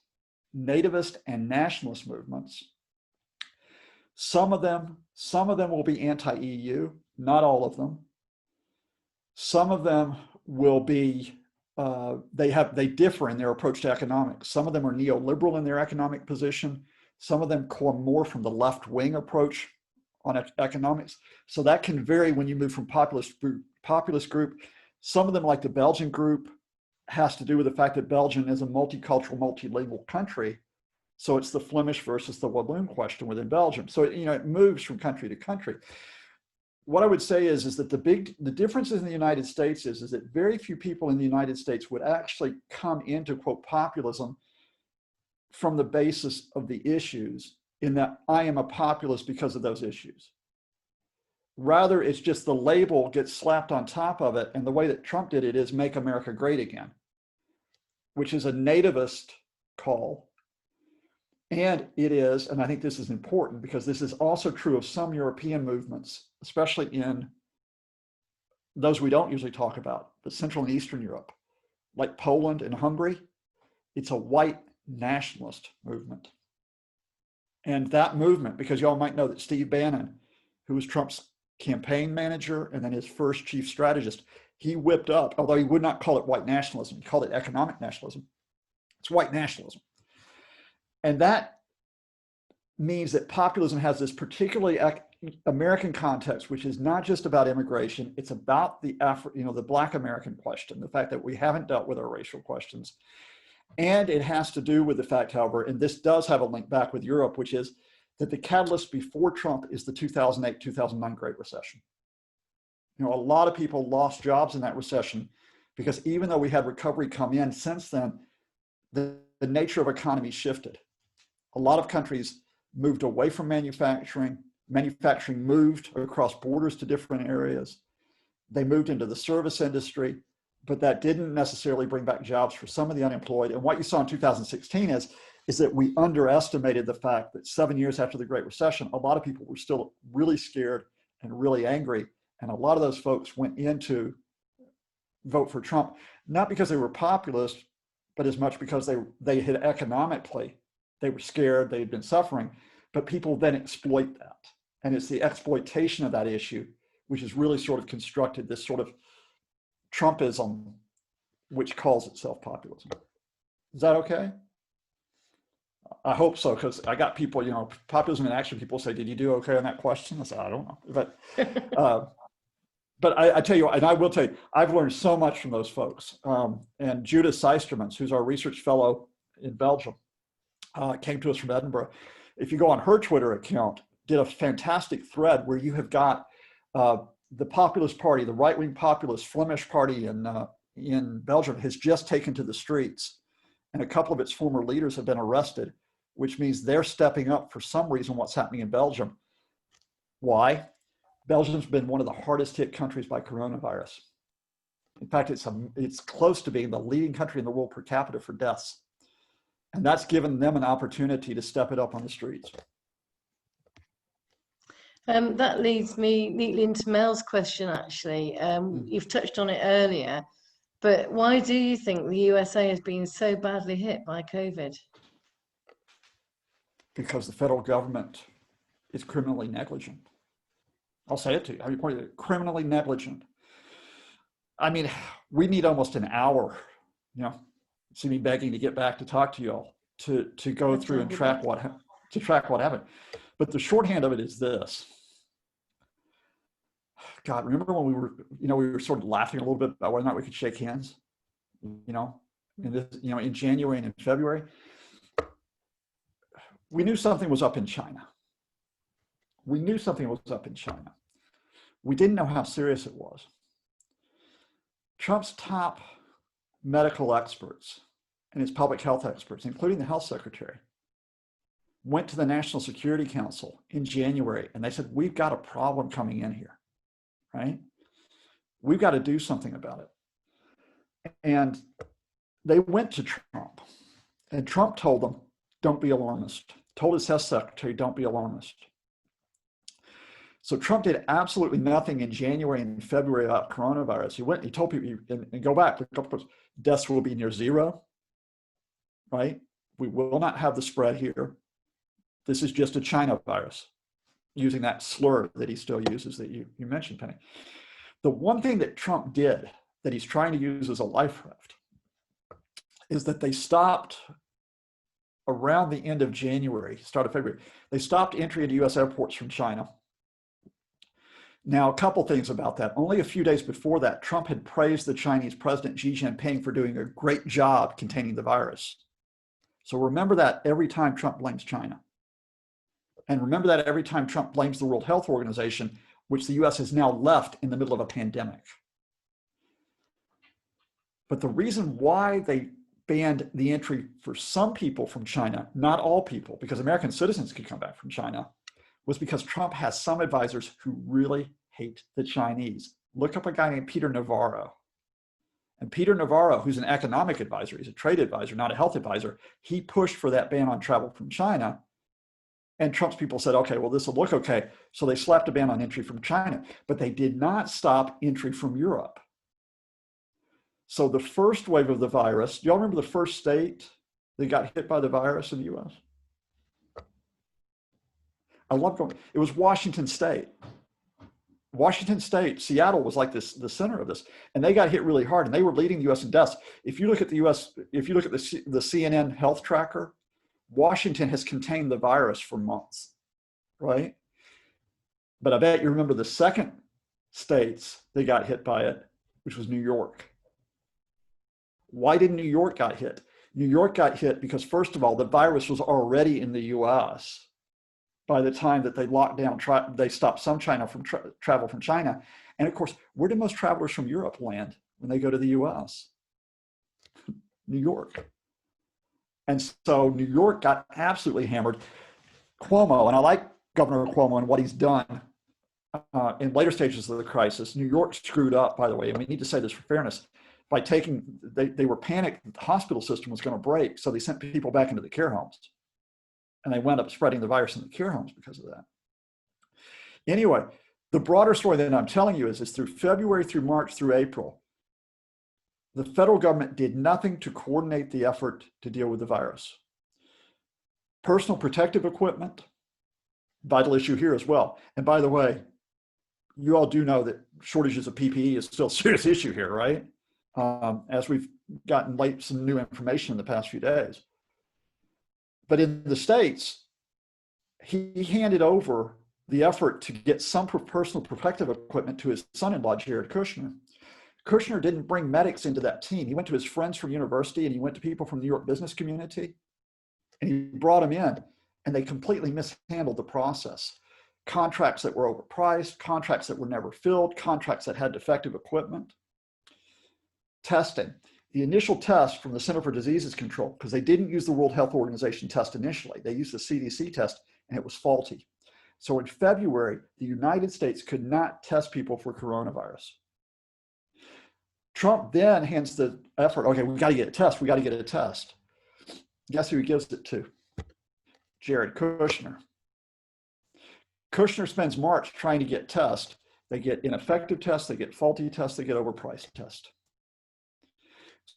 B: nativist and nationalist movements. Some of them will be anti-EU, not all of them. Some of them will be, they differ in their approach to economics. Some of them are neoliberal in their economic position. Some of them come more from the left-wing approach on economics. So that can vary when you move from populist group. Some of them, like the Belgian group, has to do with the fact that Belgium is a multicultural, multilingual country. So it's the Flemish versus the Walloon question within Belgium. So it moves from country to country. What I would say is that the differences in the United States is that very few people in the United States would actually come into, quote, populism from the basis of the issues, in that I am a populist because of those issues. Rather, it's just the label gets slapped on top of it. And the way that Trump did it is make America great again, which is a nativist call. And it is, and I think this is important because this is also true of some European movements, especially in those we don't usually talk about, but Central and Eastern Europe, like Poland and Hungary. It's a white nationalist movement. And that movement, because y'all might know that Steve Bannon, who was Trump's campaign manager and then his first chief strategist, he whipped up, although he would not call it white nationalism, he called it economic nationalism. It's white nationalism. And that means that populism has this particularly American context, which is not just about immigration. It's about the Black American question, the fact that we haven't dealt with our racial questions. And it has to do with the fact, however, and this does have a link back with Europe, which is that the catalyst before Trump is the 2008-2009 Great Recession. A lot of people lost jobs in that recession because even though we had recovery come in since then, the nature of economy shifted. A lot of countries moved away from manufacturing. Manufacturing moved across borders to different areas. They moved into the service industry, but that didn't necessarily bring back jobs for some of the unemployed. And what you saw in 2016 is that we underestimated the fact that 7 years after the Great Recession, a lot of people were still really scared and really angry. And a lot of those folks went in to vote for Trump, not because they were populist, but as much because they had economically, they were scared, they had been suffering, but people then exploit that. And it's the exploitation of that issue, which has really sort of constructed this sort of Trumpism, which calls itself populism. Is that okay? I hope so, because I got people, populism in action, people say, did you do okay on that question? I said, I don't know. But I tell you, and I will tell you, I've learned so much from those folks. And Judith Seistermans, who's our research fellow in Belgium, came to us from Edinburgh. If you go on her Twitter account, did a fantastic thread where you have got the populist party, the right-wing populist Flemish party in Belgium has just taken to the streets. And a couple of its former leaders have been arrested, which means they're stepping up for some reason what's happening in Belgium. Why? Belgium's been one of the hardest hit countries by coronavirus. In fact, it's close to being the leading country in the world per capita for deaths. And that's given them an opportunity to step it up on the streets.
A: That leads me neatly into Mel's question, actually. You've touched on it earlier, but why do you think the USA has been so badly hit by COVID?
B: Because the federal government is criminally negligent. I'll say it to you. How you pointed it, criminally negligent. I mean, we need almost an hour, see me begging to get back to talk to you all to go through and track what happened. But the shorthand of it is this. God, remember when we were sort of laughing a little bit about whether or not we could shake hands? in this, in January and in February, we knew something was up in China. We knew something was up in China. We didn't know how serious it was. Trump's top medical experts and his public health experts, including the health secretary, went to the National Security Council in January, and they said, we've got a problem coming in here, right? We've got to do something about it. And they went to Trump, and Trump told them, don't be alarmist. Told his health secretary, don't be alarmist. So Trump did absolutely nothing in January and February about coronavirus. He told people, and go back, deaths will be near zero, right? We will not have the spread here. This is just a China virus, using that slur that he still uses that you mentioned, Penny. The one thing that Trump did that he's trying to use as a life raft is that they stopped around the end of January, start of February, they stopped entry into US airports from China. Now, a couple things about that. Only a few days before that, Trump had praised the Chinese President Xi Jinping for doing a great job containing the virus. So remember that every time Trump blames China. And remember that every time Trump blames the World Health Organization, which the US has now left in the middle of a pandemic. But the reason why they banned the entry for some people from China, not all people, because American citizens could come back from China, was because Trump has some advisors who really hate the Chinese. Look up a guy named Peter Navarro. And Peter Navarro, who's an economic advisor, he's a trade advisor, not a health advisor, he pushed for that ban on travel from China. And Trump's people said, okay, well, this will look okay. So they slapped a ban on entry from China, but they did not stop entry from Europe. So the first wave of the virus, do y'all remember the first state that got hit by the virus in the US? I love going, it was Washington State. Washington State, Seattle was like the center of this, and they got hit really hard, and they were leading the US in deaths. If you look at the US, if you look at the CNN health tracker, Washington has contained the virus for months, right? But I bet you remember the second states that got hit by it, which was New York. Why didn't New York get hit? New York got hit because, first of all, the virus was already in the US by the time that they locked down, they stopped some China from travel from China. And of course, where do most travelers from Europe land when they go to the US? New York. And so New York got absolutely hammered. Cuomo, and I like Governor Cuomo and what he's done in later stages of the crisis. New York screwed up, by the way, and we need to say this for fairness, by taking, they were panicked that the hospital system was going to break, so they sent people back into the care homes. And they wound up spreading the virus in the care homes because of that. Anyway, the broader story that I'm telling you is through February, through March, through April, the federal government did nothing to coordinate the effort to deal with the virus. Personal protective equipment, vital issue here as well. And by the way, you all do know that shortages of PPE is still a serious issue here, right? As we've gotten some new information in the past few days. But in the States, he handed over the effort to get some personal protective equipment to his son-in-law, Jared Kushner. Kushner didn't bring medics into that team. He went to his friends from university, and he went to people from the New York business community, and he brought them in, and they completely mishandled the process. Contracts that were overpriced, contracts that were never filled, contracts that had defective equipment. Testing. The initial test from the Center for Diseases Control, because they didn't use the World Health Organization test initially, they used the CDC test, and it was faulty. So in February, the United States could not test people for coronavirus. Trump then hands the effort, okay, we got to get a test, we got to get a test. Guess who he gives it to? Jared Kushner. Kushner spends March trying to get tests. They get ineffective tests, they get faulty tests, they get overpriced tests.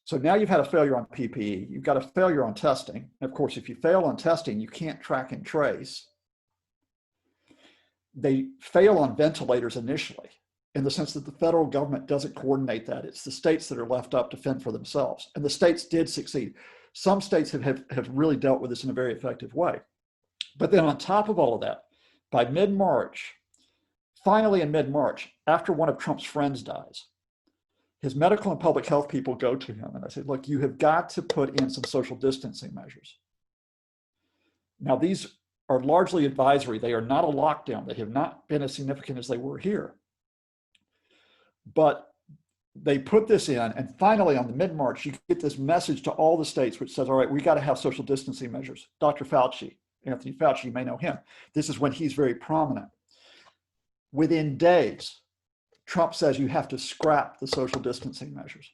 B: So now you've had a failure on PPE, you've got a failure on testing. And of course, if you fail on testing, you can't track and trace. They fail on ventilators initially, in the sense that the federal government doesn't coordinate that. It's the states that are left up to fend for themselves. And the states did succeed. Some states have really dealt with this in a very effective way. But then on top of all of that, by mid-March, finally in mid-March, after one of Trump's friends dies, his medical and public health people go to him and I said, look, you have got to put in some social distancing measures. Now, these are largely advisory. They are not a lockdown. They have not been as significant as they were here. But they put this in, and finally on the mid-March, you get this message to all the states which says, all right, we got to have social distancing measures. Dr. Fauci, Anthony Fauci, you may know him. This is when he's very prominent. Within days, Trump says you have to scrap the social distancing measures.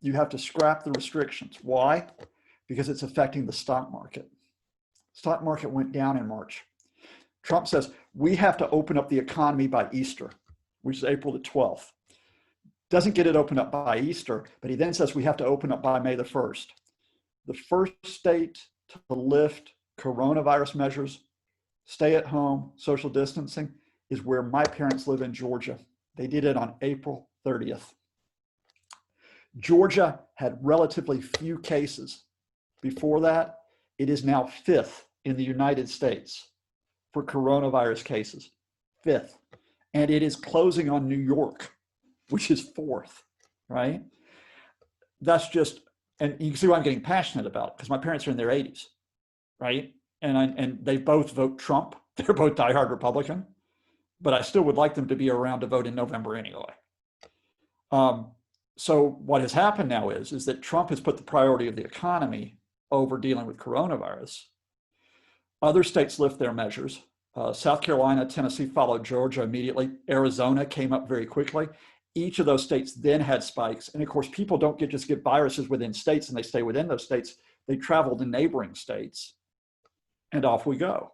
B: You have to scrap the restrictions. Why? Because it's affecting the stock market. Stock market went down in March. Trump says we have to open up the economy by Easter, which is April the 12th. Doesn't get it opened up by Easter, but he then says we have to open up by May the 1st. The first state to lift coronavirus measures, stay at home, social distancing, is where my parents live in Georgia. They did it on April 30th. Georgia had relatively few cases. Before that, it is now 5th in the United States for coronavirus cases, 5th. And it is closing on New York, which is 4th, right? That's just, and you can see why I'm getting passionate about, because my parents are in their 80s, right? And they both vote Trump. They're both diehard Republican, but I still would like them to be around to vote in November anyway. So what has happened now is that Trump has put the priority of the economy over dealing with coronavirus. Other states lift their measures. South Carolina, Tennessee followed Georgia immediately. Arizona came up very quickly. Each of those states then had spikes. And of course, people don't just get viruses within states and they stay within those states. They travel to neighboring states and off we go.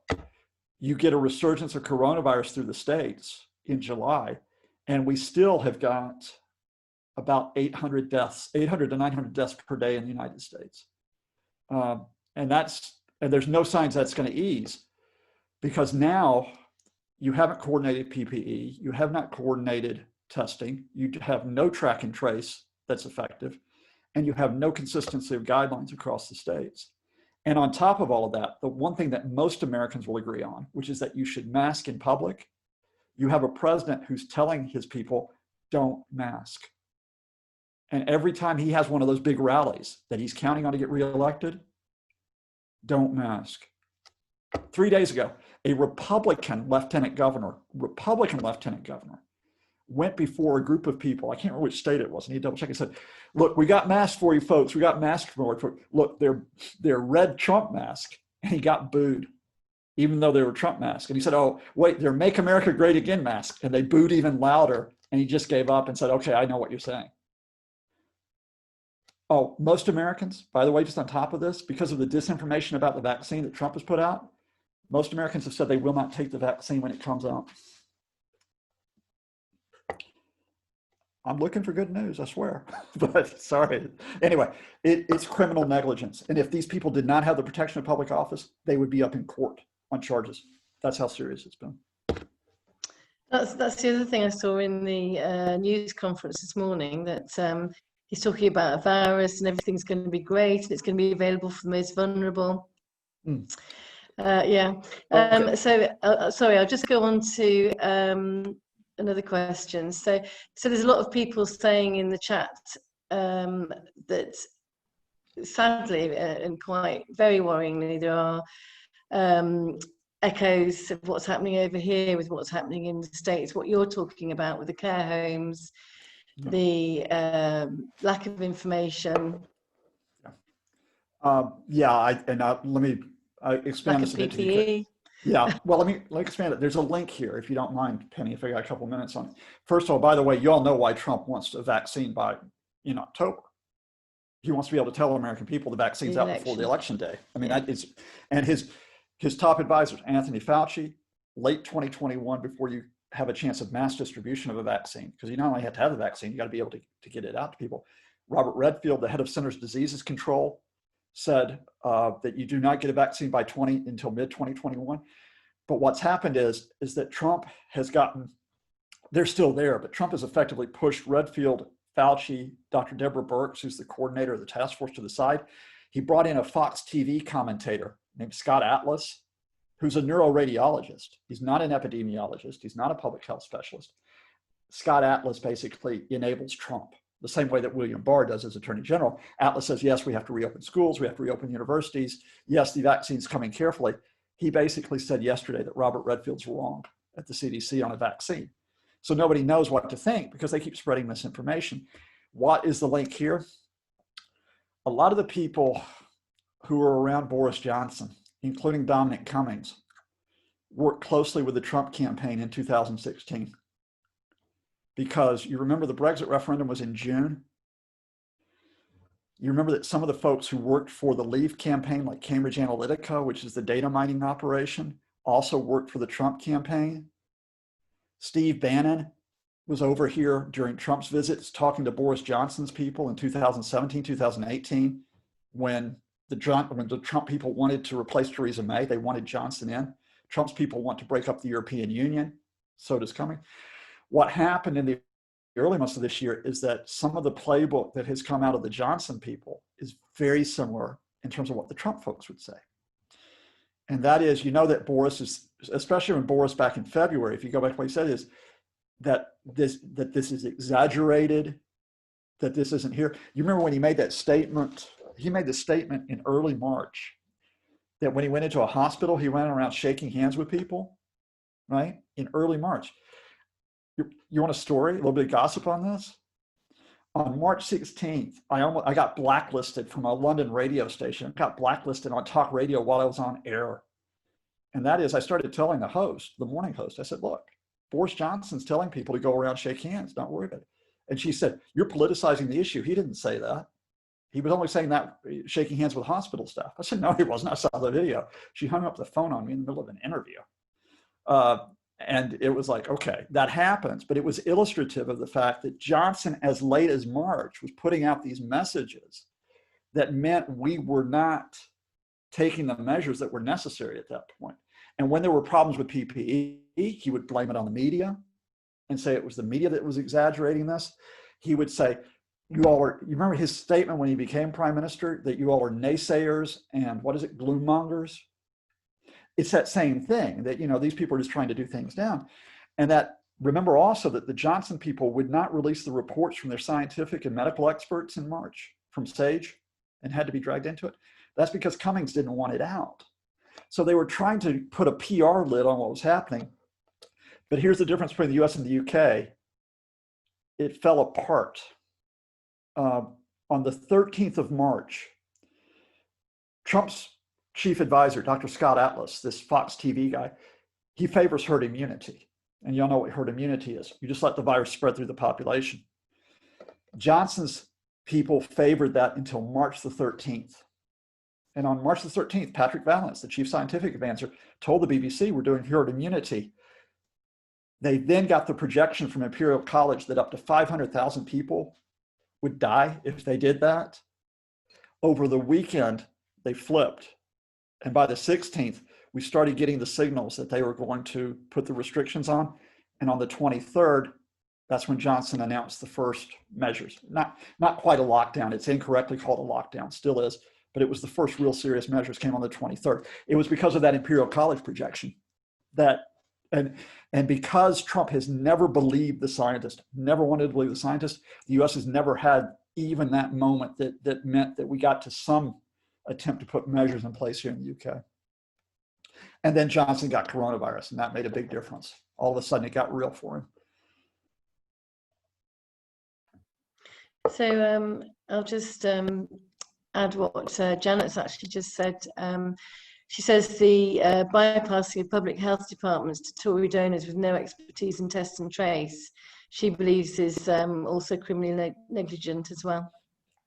B: You get a resurgence of coronavirus through the states in July, and we still have got about 800 to 900 deaths per day in the United States. And there's no signs that's going to ease, because now you haven't coordinated PPE, you have not coordinated testing, you have no track and trace that's effective, and you have no consistency of guidelines across the states. And on top of all of that, the one thing that most Americans will agree on, which is that you should mask in public, you have a president who's telling his people, don't mask. And every time he has one of those big rallies that he's counting on to get reelected, don't mask. 3 days ago, a Republican lieutenant governor, went before a group of people. I can't remember which state it was. I need to double check. He said, look, we got masks for you folks. We got masks for you. Look, they're red Trump masks. And he got booed, even though they were Trump masks. And he said, oh, wait, they're Make America Great Again masks. And they booed even louder. And he just gave up and said, okay, I know what you're saying. Oh, most Americans, by the way, just on top of this, because of the disinformation about the vaccine that Trump has put out, most Americans have said they will not take the vaccine when it comes out. I'm looking for good news, I swear, but sorry. Anyway, it's criminal negligence. And if these people did not have the protection of public office, they would be up in court on charges. That's how serious it's been.
A: That's the other thing I saw in the news conference this morning, that he's talking about a virus and everything's going to be great and it's going to be available for the most vulnerable. Yeah. Okay. Sorry, I'll just go on to another question. So there's a lot of people saying in the chat that sadly and quite very worryingly, there are echoes of what's happening over here with what's happening in the States, what you're talking about with the care homes, the lack of information.
B: Let me expand this a bit.
A: PPE.
B: Yeah, well, let me expand it. There's a link here, if you don't mind, Penny, if I got a couple minutes on it. First of all, by the way, you all know why Trump wants a vaccine in October. He wants to be able to tell American people the vaccine's out before the election day. I mean, that is, and his top advisors, Anthony Fauci, late 2021, before you have a chance of mass distribution of a vaccine, because you not only have to have the vaccine, you got to be able to get it out to people. Robert Redfield, the head of Centers for Disease Control, said that you do not get a vaccine until mid-2021. But what's happened is that Trump has gotten, they're still there, but Trump has effectively pushed Redfield, Fauci, Dr. Deborah Birx, who's the coordinator of the task force, to the side. He brought in a Fox TV commentator named Scott Atlas, who's a neuroradiologist. He's not an epidemiologist. He's not a public health specialist. Scott Atlas basically enables Trump. the same way that William Barr does as Attorney General. Atlas says, yes, we have to reopen schools, we have to reopen universities. Yes, the vaccine's coming carefully. He basically said yesterday that Robert Redfield's wrong at the CDC on a vaccine. So nobody knows what to think because they keep spreading misinformation. What is the link here? A lot of the people who were around Boris Johnson, including Dominic Cummings, worked closely with the Trump campaign in 2016. Because you remember the Brexit referendum was in June. You remember that some of the folks who worked for the Leave campaign, like Cambridge Analytica, which is the data mining operation, also worked for the Trump campaign. Steve Bannon was over here during Trump's visits talking to Boris Johnson's people in 2017, 2018, when the Trump people wanted to replace Theresa May. They wanted Johnson in. Trump's people want to break up the European Union. So does Cummings. What happened in the early months of this year is that some of the playbook that has come out of the Johnson people is very similar in terms of what the Trump folks would say. And that is, you know, that Boris is, especially when Boris back in February, if you go back to what he said, is that this is exaggerated, that this isn't here. You remember when he made that statement, he made the statement in early March that when he went into a hospital, he went around shaking hands with people, right? In early March. You want a story, a little bit of gossip on this? On March 16th, I got blacklisted from a London radio station. I got blacklisted on talk radio while I was on air. And that is, I started telling the host, the morning host, I said, look, Boris Johnson's telling people to go around shake hands, don't worry about it. And she said, you're politicizing the issue. He didn't say that. He was only saying that shaking hands with hospital staff. I said, no, he wasn't. I saw the video. She hung up the phone on me in the middle of an interview. And it was like, okay, that happens. But it was illustrative of the fact that Johnson, as late as March, was putting out these messages that meant we were not taking the measures that were necessary at that point. And when there were problems with PPE, he would blame it on the media and say it was the media that was exaggerating this. He would say, you remember his statement when he became prime minister, that you all are naysayers and what is it, gloom mongers? It's that same thing that, you know, these people are just trying to do things down. And that, remember also that the Johnson people would not release the reports from their scientific and medical experts in March from SAGE and had to be dragged into it. That's because Cummings didn't want it out. So they were trying to put a PR lid on what was happening. But here's the difference between the US and the UK. It fell apart. On the 13th of March, Trump's chief advisor, Dr. Scott Atlas, this Fox TV guy, he favors herd immunity. And y'all know what herd immunity is. You just let the virus spread through the population. Johnson's people favored that until March the 13th. And on March the 13th, Patrick Vallance, the chief scientific advisor, told the BBC, we're doing herd immunity. They then got the projection from Imperial College that up to 500,000 people would die if they did that. Over the weekend, they flipped. And by the 16th, we started getting the signals that they were going to put the restrictions on. And on the 23rd, that's when Johnson announced the first measures. Not quite a lockdown. It's incorrectly called a lockdown, still is, but it was the first real serious measures came on the 23rd. It was because of that Imperial College projection that, and because Trump has never believed the scientist, never wanted to believe the scientist, the US has never had even that moment that meant that we got to some attempt to put measures in place here in the UK. And then Johnson got coronavirus, and that made a big difference. All of a sudden, it got real for him.
A: So I'll just add what Janet's actually just said. She says the bypassing of public health departments to Tory donors with no expertise in test and trace, she believes is also criminally negligent as well.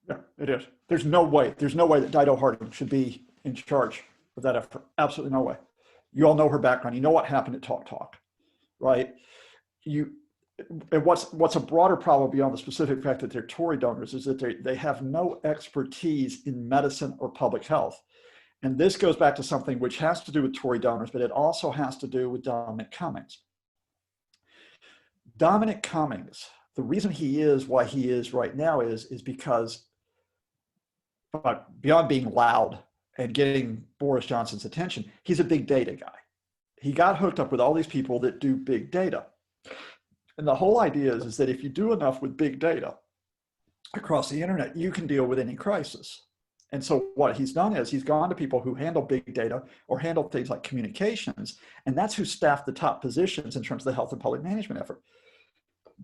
B: Yeah, it is. There's no way that Dido Harding should be in charge of that effort. Absolutely no way. You all know her background. You know what happened at Talk Talk, right? And what's a broader problem beyond the specific fact that they're Tory donors is that they have no expertise in medicine or public health. And this goes back to something which has to do with Tory donors, but it also has to do with Dominic Cummings. Dominic Cummings, the reason he is why he is right now is because, but beyond being loud and getting Boris Johnson's attention, he's a big data guy. He got hooked up with all these people that do big data. And the whole idea is that if you do enough with big data, across the internet, you can deal with any crisis. And so what he's done is he's gone to people who handle big data or handle things like communications, and that's who staff the top positions in terms of the health and public management effort.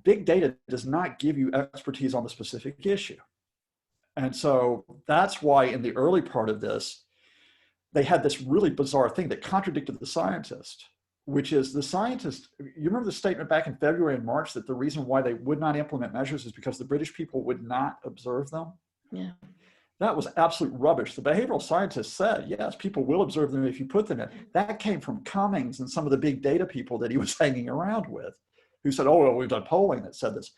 B: Big data does not give you expertise on the specific issue. And so that's why in the early part of this, they had this really bizarre thing that contradicted the scientist, which is the scientist, you remember the statement back in February and March that the reason why they would not implement measures is because the British people would not observe them?
A: Yeah.
B: That was absolute rubbish. The behavioral scientists said, yes, people will observe them if you put them in. That came from Cummings and some of the big data people that he was hanging around with, who said, oh, well, we've done polling that said this.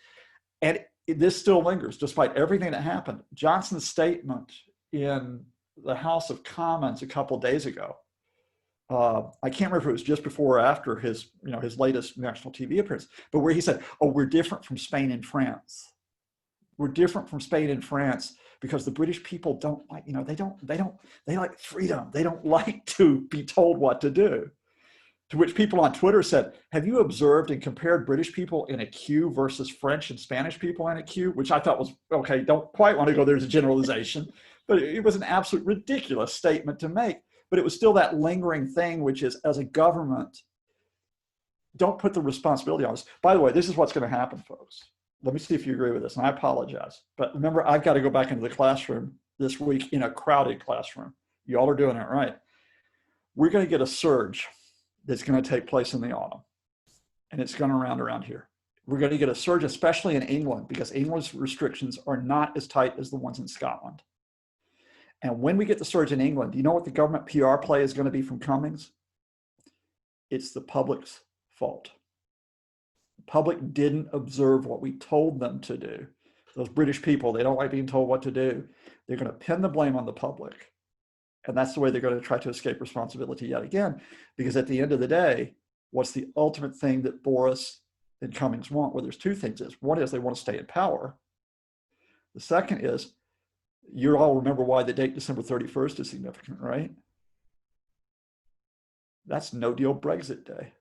B: And this still lingers despite everything that happened. Johnson's statement in the House of Commons a couple of days ago, I can't remember if it was just before or after his, his latest national TV appearance, but where he said, oh, we're different from Spain and France. We're different from Spain and France because the British people don't like, they like freedom. They don't like to be told what to do. To which people on Twitter said, have you observed and compared British people in a queue versus French and Spanish people in a queue? Which I thought was, okay, don't quite want to go there as a generalization, but it was an absolute ridiculous statement to make. But it was still that lingering thing, which is, as a government, don't put the responsibility on us. By the way, this is what's going to happen, folks. Let me see if you agree with this, and I apologize. But remember, I've got to go back into the classroom this week in a crowded classroom. You all are doing it right. We're going to get a surge that's going to take place in the autumn, and it's going to round around here. We're going to get a surge, especially in England, because England's restrictions are not as tight as the ones in Scotland. And when we get the surge in England, do you know what the government PR play is going to be from Cummings? It's the public's fault. The public didn't observe what we told them to do. Those British people, they don't like being told what to do. They're going to pin the blame on the public. And that's the way they're going to try to escape responsibility yet again. Because at the end of the day, what's the ultimate thing that Boris and Cummings want? Well, there's two things. One is they want to stay in power. The second is, you all remember why the date December 31st is significant, right? That's no deal Brexit Day.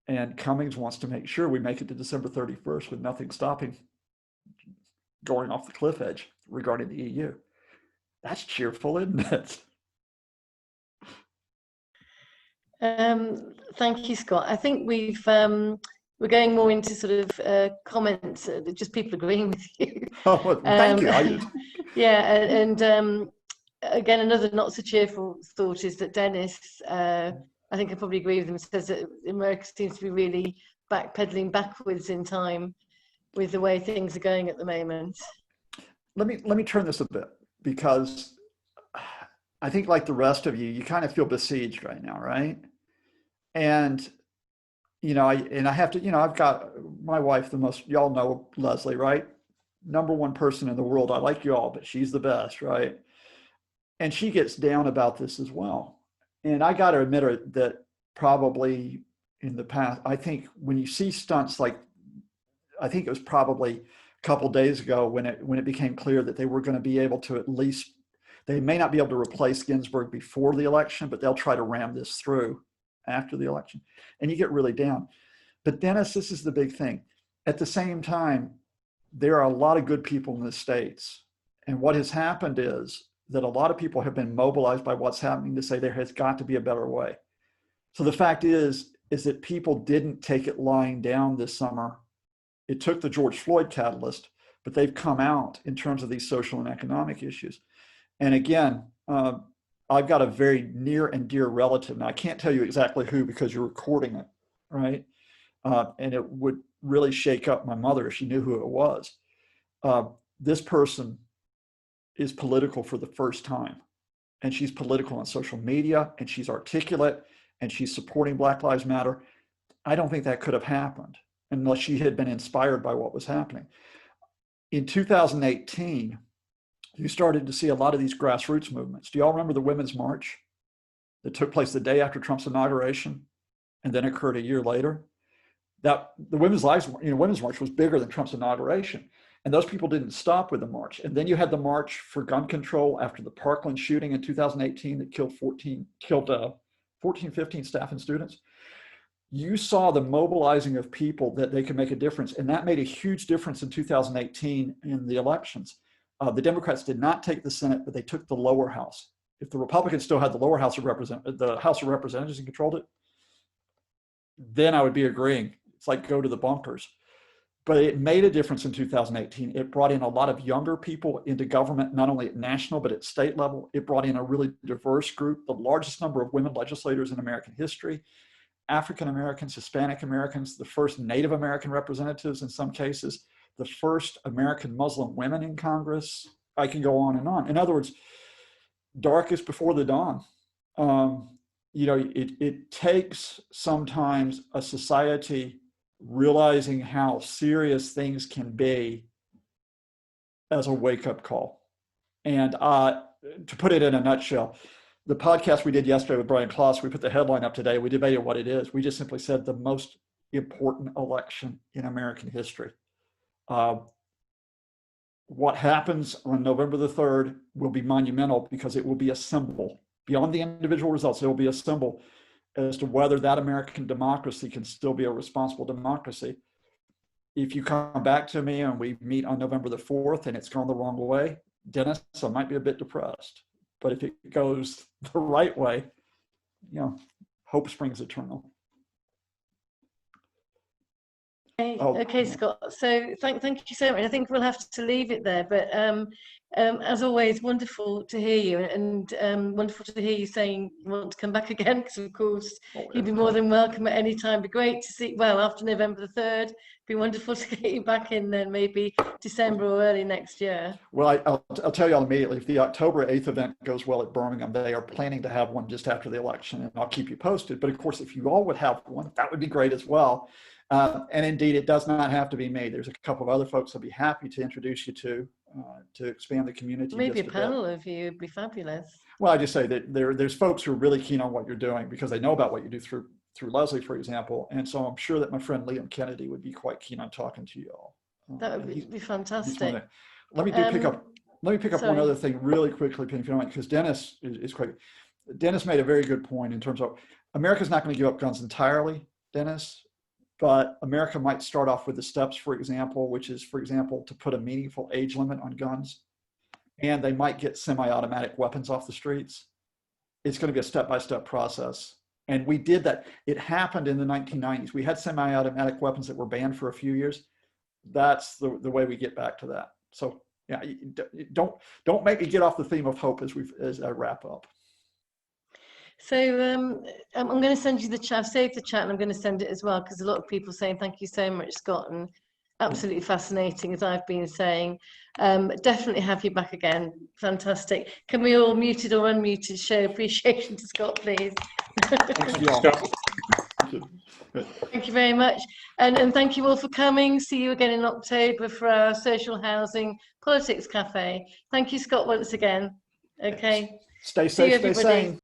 B: And Cummings wants to make sure we make it to December 31st with nothing stopping going off the cliff edge regarding the EU. That's cheerful, isn't it?
A: Thank you, Scott. I think we're going more into sort of comments, just people agreeing with you.
B: Oh, thank you.
A: Yeah, and again, another not so cheerful thought is that Dennis, I think I probably agree with him, says that America seems to be really backpedaling backwards in time with the way things are going at the moment.
B: Let me turn this a bit, because I think like the rest of you, you kind of feel besieged right now, right? And I have to, I've got my wife, y'all know Leslie, right? Number one person in the world. I like you all, but she's the best, right? And she gets down about this as well. And I got to admit that probably in the past, I think when you see stunts like, I think it was probably a couple of days ago when it became clear that they were going to be able to at least, they may not be able to replace Ginsburg before the election, but they'll try to ram this through after the election, and you get really down. But Dennis, this is the big thing. At the same time, there are a lot of good people in the States. And what has happened is that a lot of people have been mobilized by what's happening to say there has got to be a better way. So the fact is that people didn't take it lying down this summer. It took the George Floyd catalyst, but they've come out in terms of these social and economic issues. And again, I've got a very near and dear relative. Now, I can't tell you exactly who because you're recording it, right? And it would really shake up my mother if she knew who it was. This person is political for the first time. And she's political on social media, and she's articulate, and she's supporting Black Lives Matter. I don't think that could have happened unless she had been inspired by what was happening. In 2018, you started to see a lot of these grassroots movements. Do you all remember the Women's March that took place the day after Trump's inauguration and then occurred a year later? That the Women's March was bigger than Trump's inauguration. And those people didn't stop with the march. And then you had the march for gun control after the Parkland shooting in 2018 that killed 15 staff and students. you saw the mobilizing of people that they could make a difference. And that made a huge difference in 2018 in the elections. The Democrats did not take the Senate, but they took the lower house. If the Republicans still had the lower house of the House of Representatives and controlled it, then I would be agreeing. It's like go to the bunkers. But it made a difference in 2018. It brought in a lot of younger people into government, not only at national, but at state level. It brought in a really diverse group, the largest number of women legislators in American history, African Americans, Hispanic Americans, the first Native American representatives in some cases, the first American Muslim women in Congress. I can go on and on. In other words, dark is before the dawn. It takes sometimes a society realizing how serious things can be as a wake-up call. And to put it in a nutshell, the podcast we did yesterday with Brian Klaus, we put the headline up today. We debated what it is. We just simply said the most important election in American history. What happens on November the 3rd will be monumental because it will be a symbol. Beyond the individual results, it will be a symbol as to whether that American democracy can still be a responsible democracy. If you come back to me and we meet on November the 4th and it's gone the wrong way, Dennis, I might be a bit depressed. But if it goes the right way, hope springs eternal.
A: Okay, Scott. So thank you so much. I think we'll have to leave it there. But as always, wonderful to hear you, and wonderful to hear you saying you want to come back again. Because of course, you'd be more than welcome at any time. Be great to see. Well, after November the 3rd, be wonderful to get you back in then, maybe December or early next year.
B: Well, I'll tell you all immediately. If the October 8th event goes well at Birmingham, they are planning to have one just after the election, and I'll keep you posted. But of course, if you all would have one, that would be great as well. And indeed, it does not have to be me. There's a couple of other folks I'd be happy to introduce you to expand the community.
A: Maybe a panel of you would be fabulous.
B: Well, I just say that there's folks who are really keen on what you're doing because they know about what you do through Leslie, for example. And so I'm sure that my friend Liam Kennedy would be quite keen on talking to you all.
A: That would be fantastic.
B: Let me pick up one other thing really quickly, Penny, if you don't mind, because Dennis is quick. Dennis made a very good point in terms of America's not going to give up guns entirely, Dennis. But America might start off with the steps, for example, which is, for example, to put a meaningful age limit on guns. And they might get semi-automatic weapons off the streets. It's going to be a step-by-step process. And we did that. It happened in the 1990s. We had semi-automatic weapons that were banned for a few years. That's the way we get back to that. So yeah, don't make me get off the theme of hope as I wrap up.
A: So I'm going to send you the chat. I've saved the chat and I'm going to send it as well because a lot of people saying thank you so much, Scott, and absolutely fascinating, as I've been saying. Definitely have you back again. Fantastic. Can we all, muted or unmuted, show appreciation to Scott, please?
B: Thank you all.
A: Thank you very much. And thank you all for coming. See you again in October for our Social Housing Politics Cafe. Thank you, Scott, once again. Okay.
B: Stay safe, stay sane.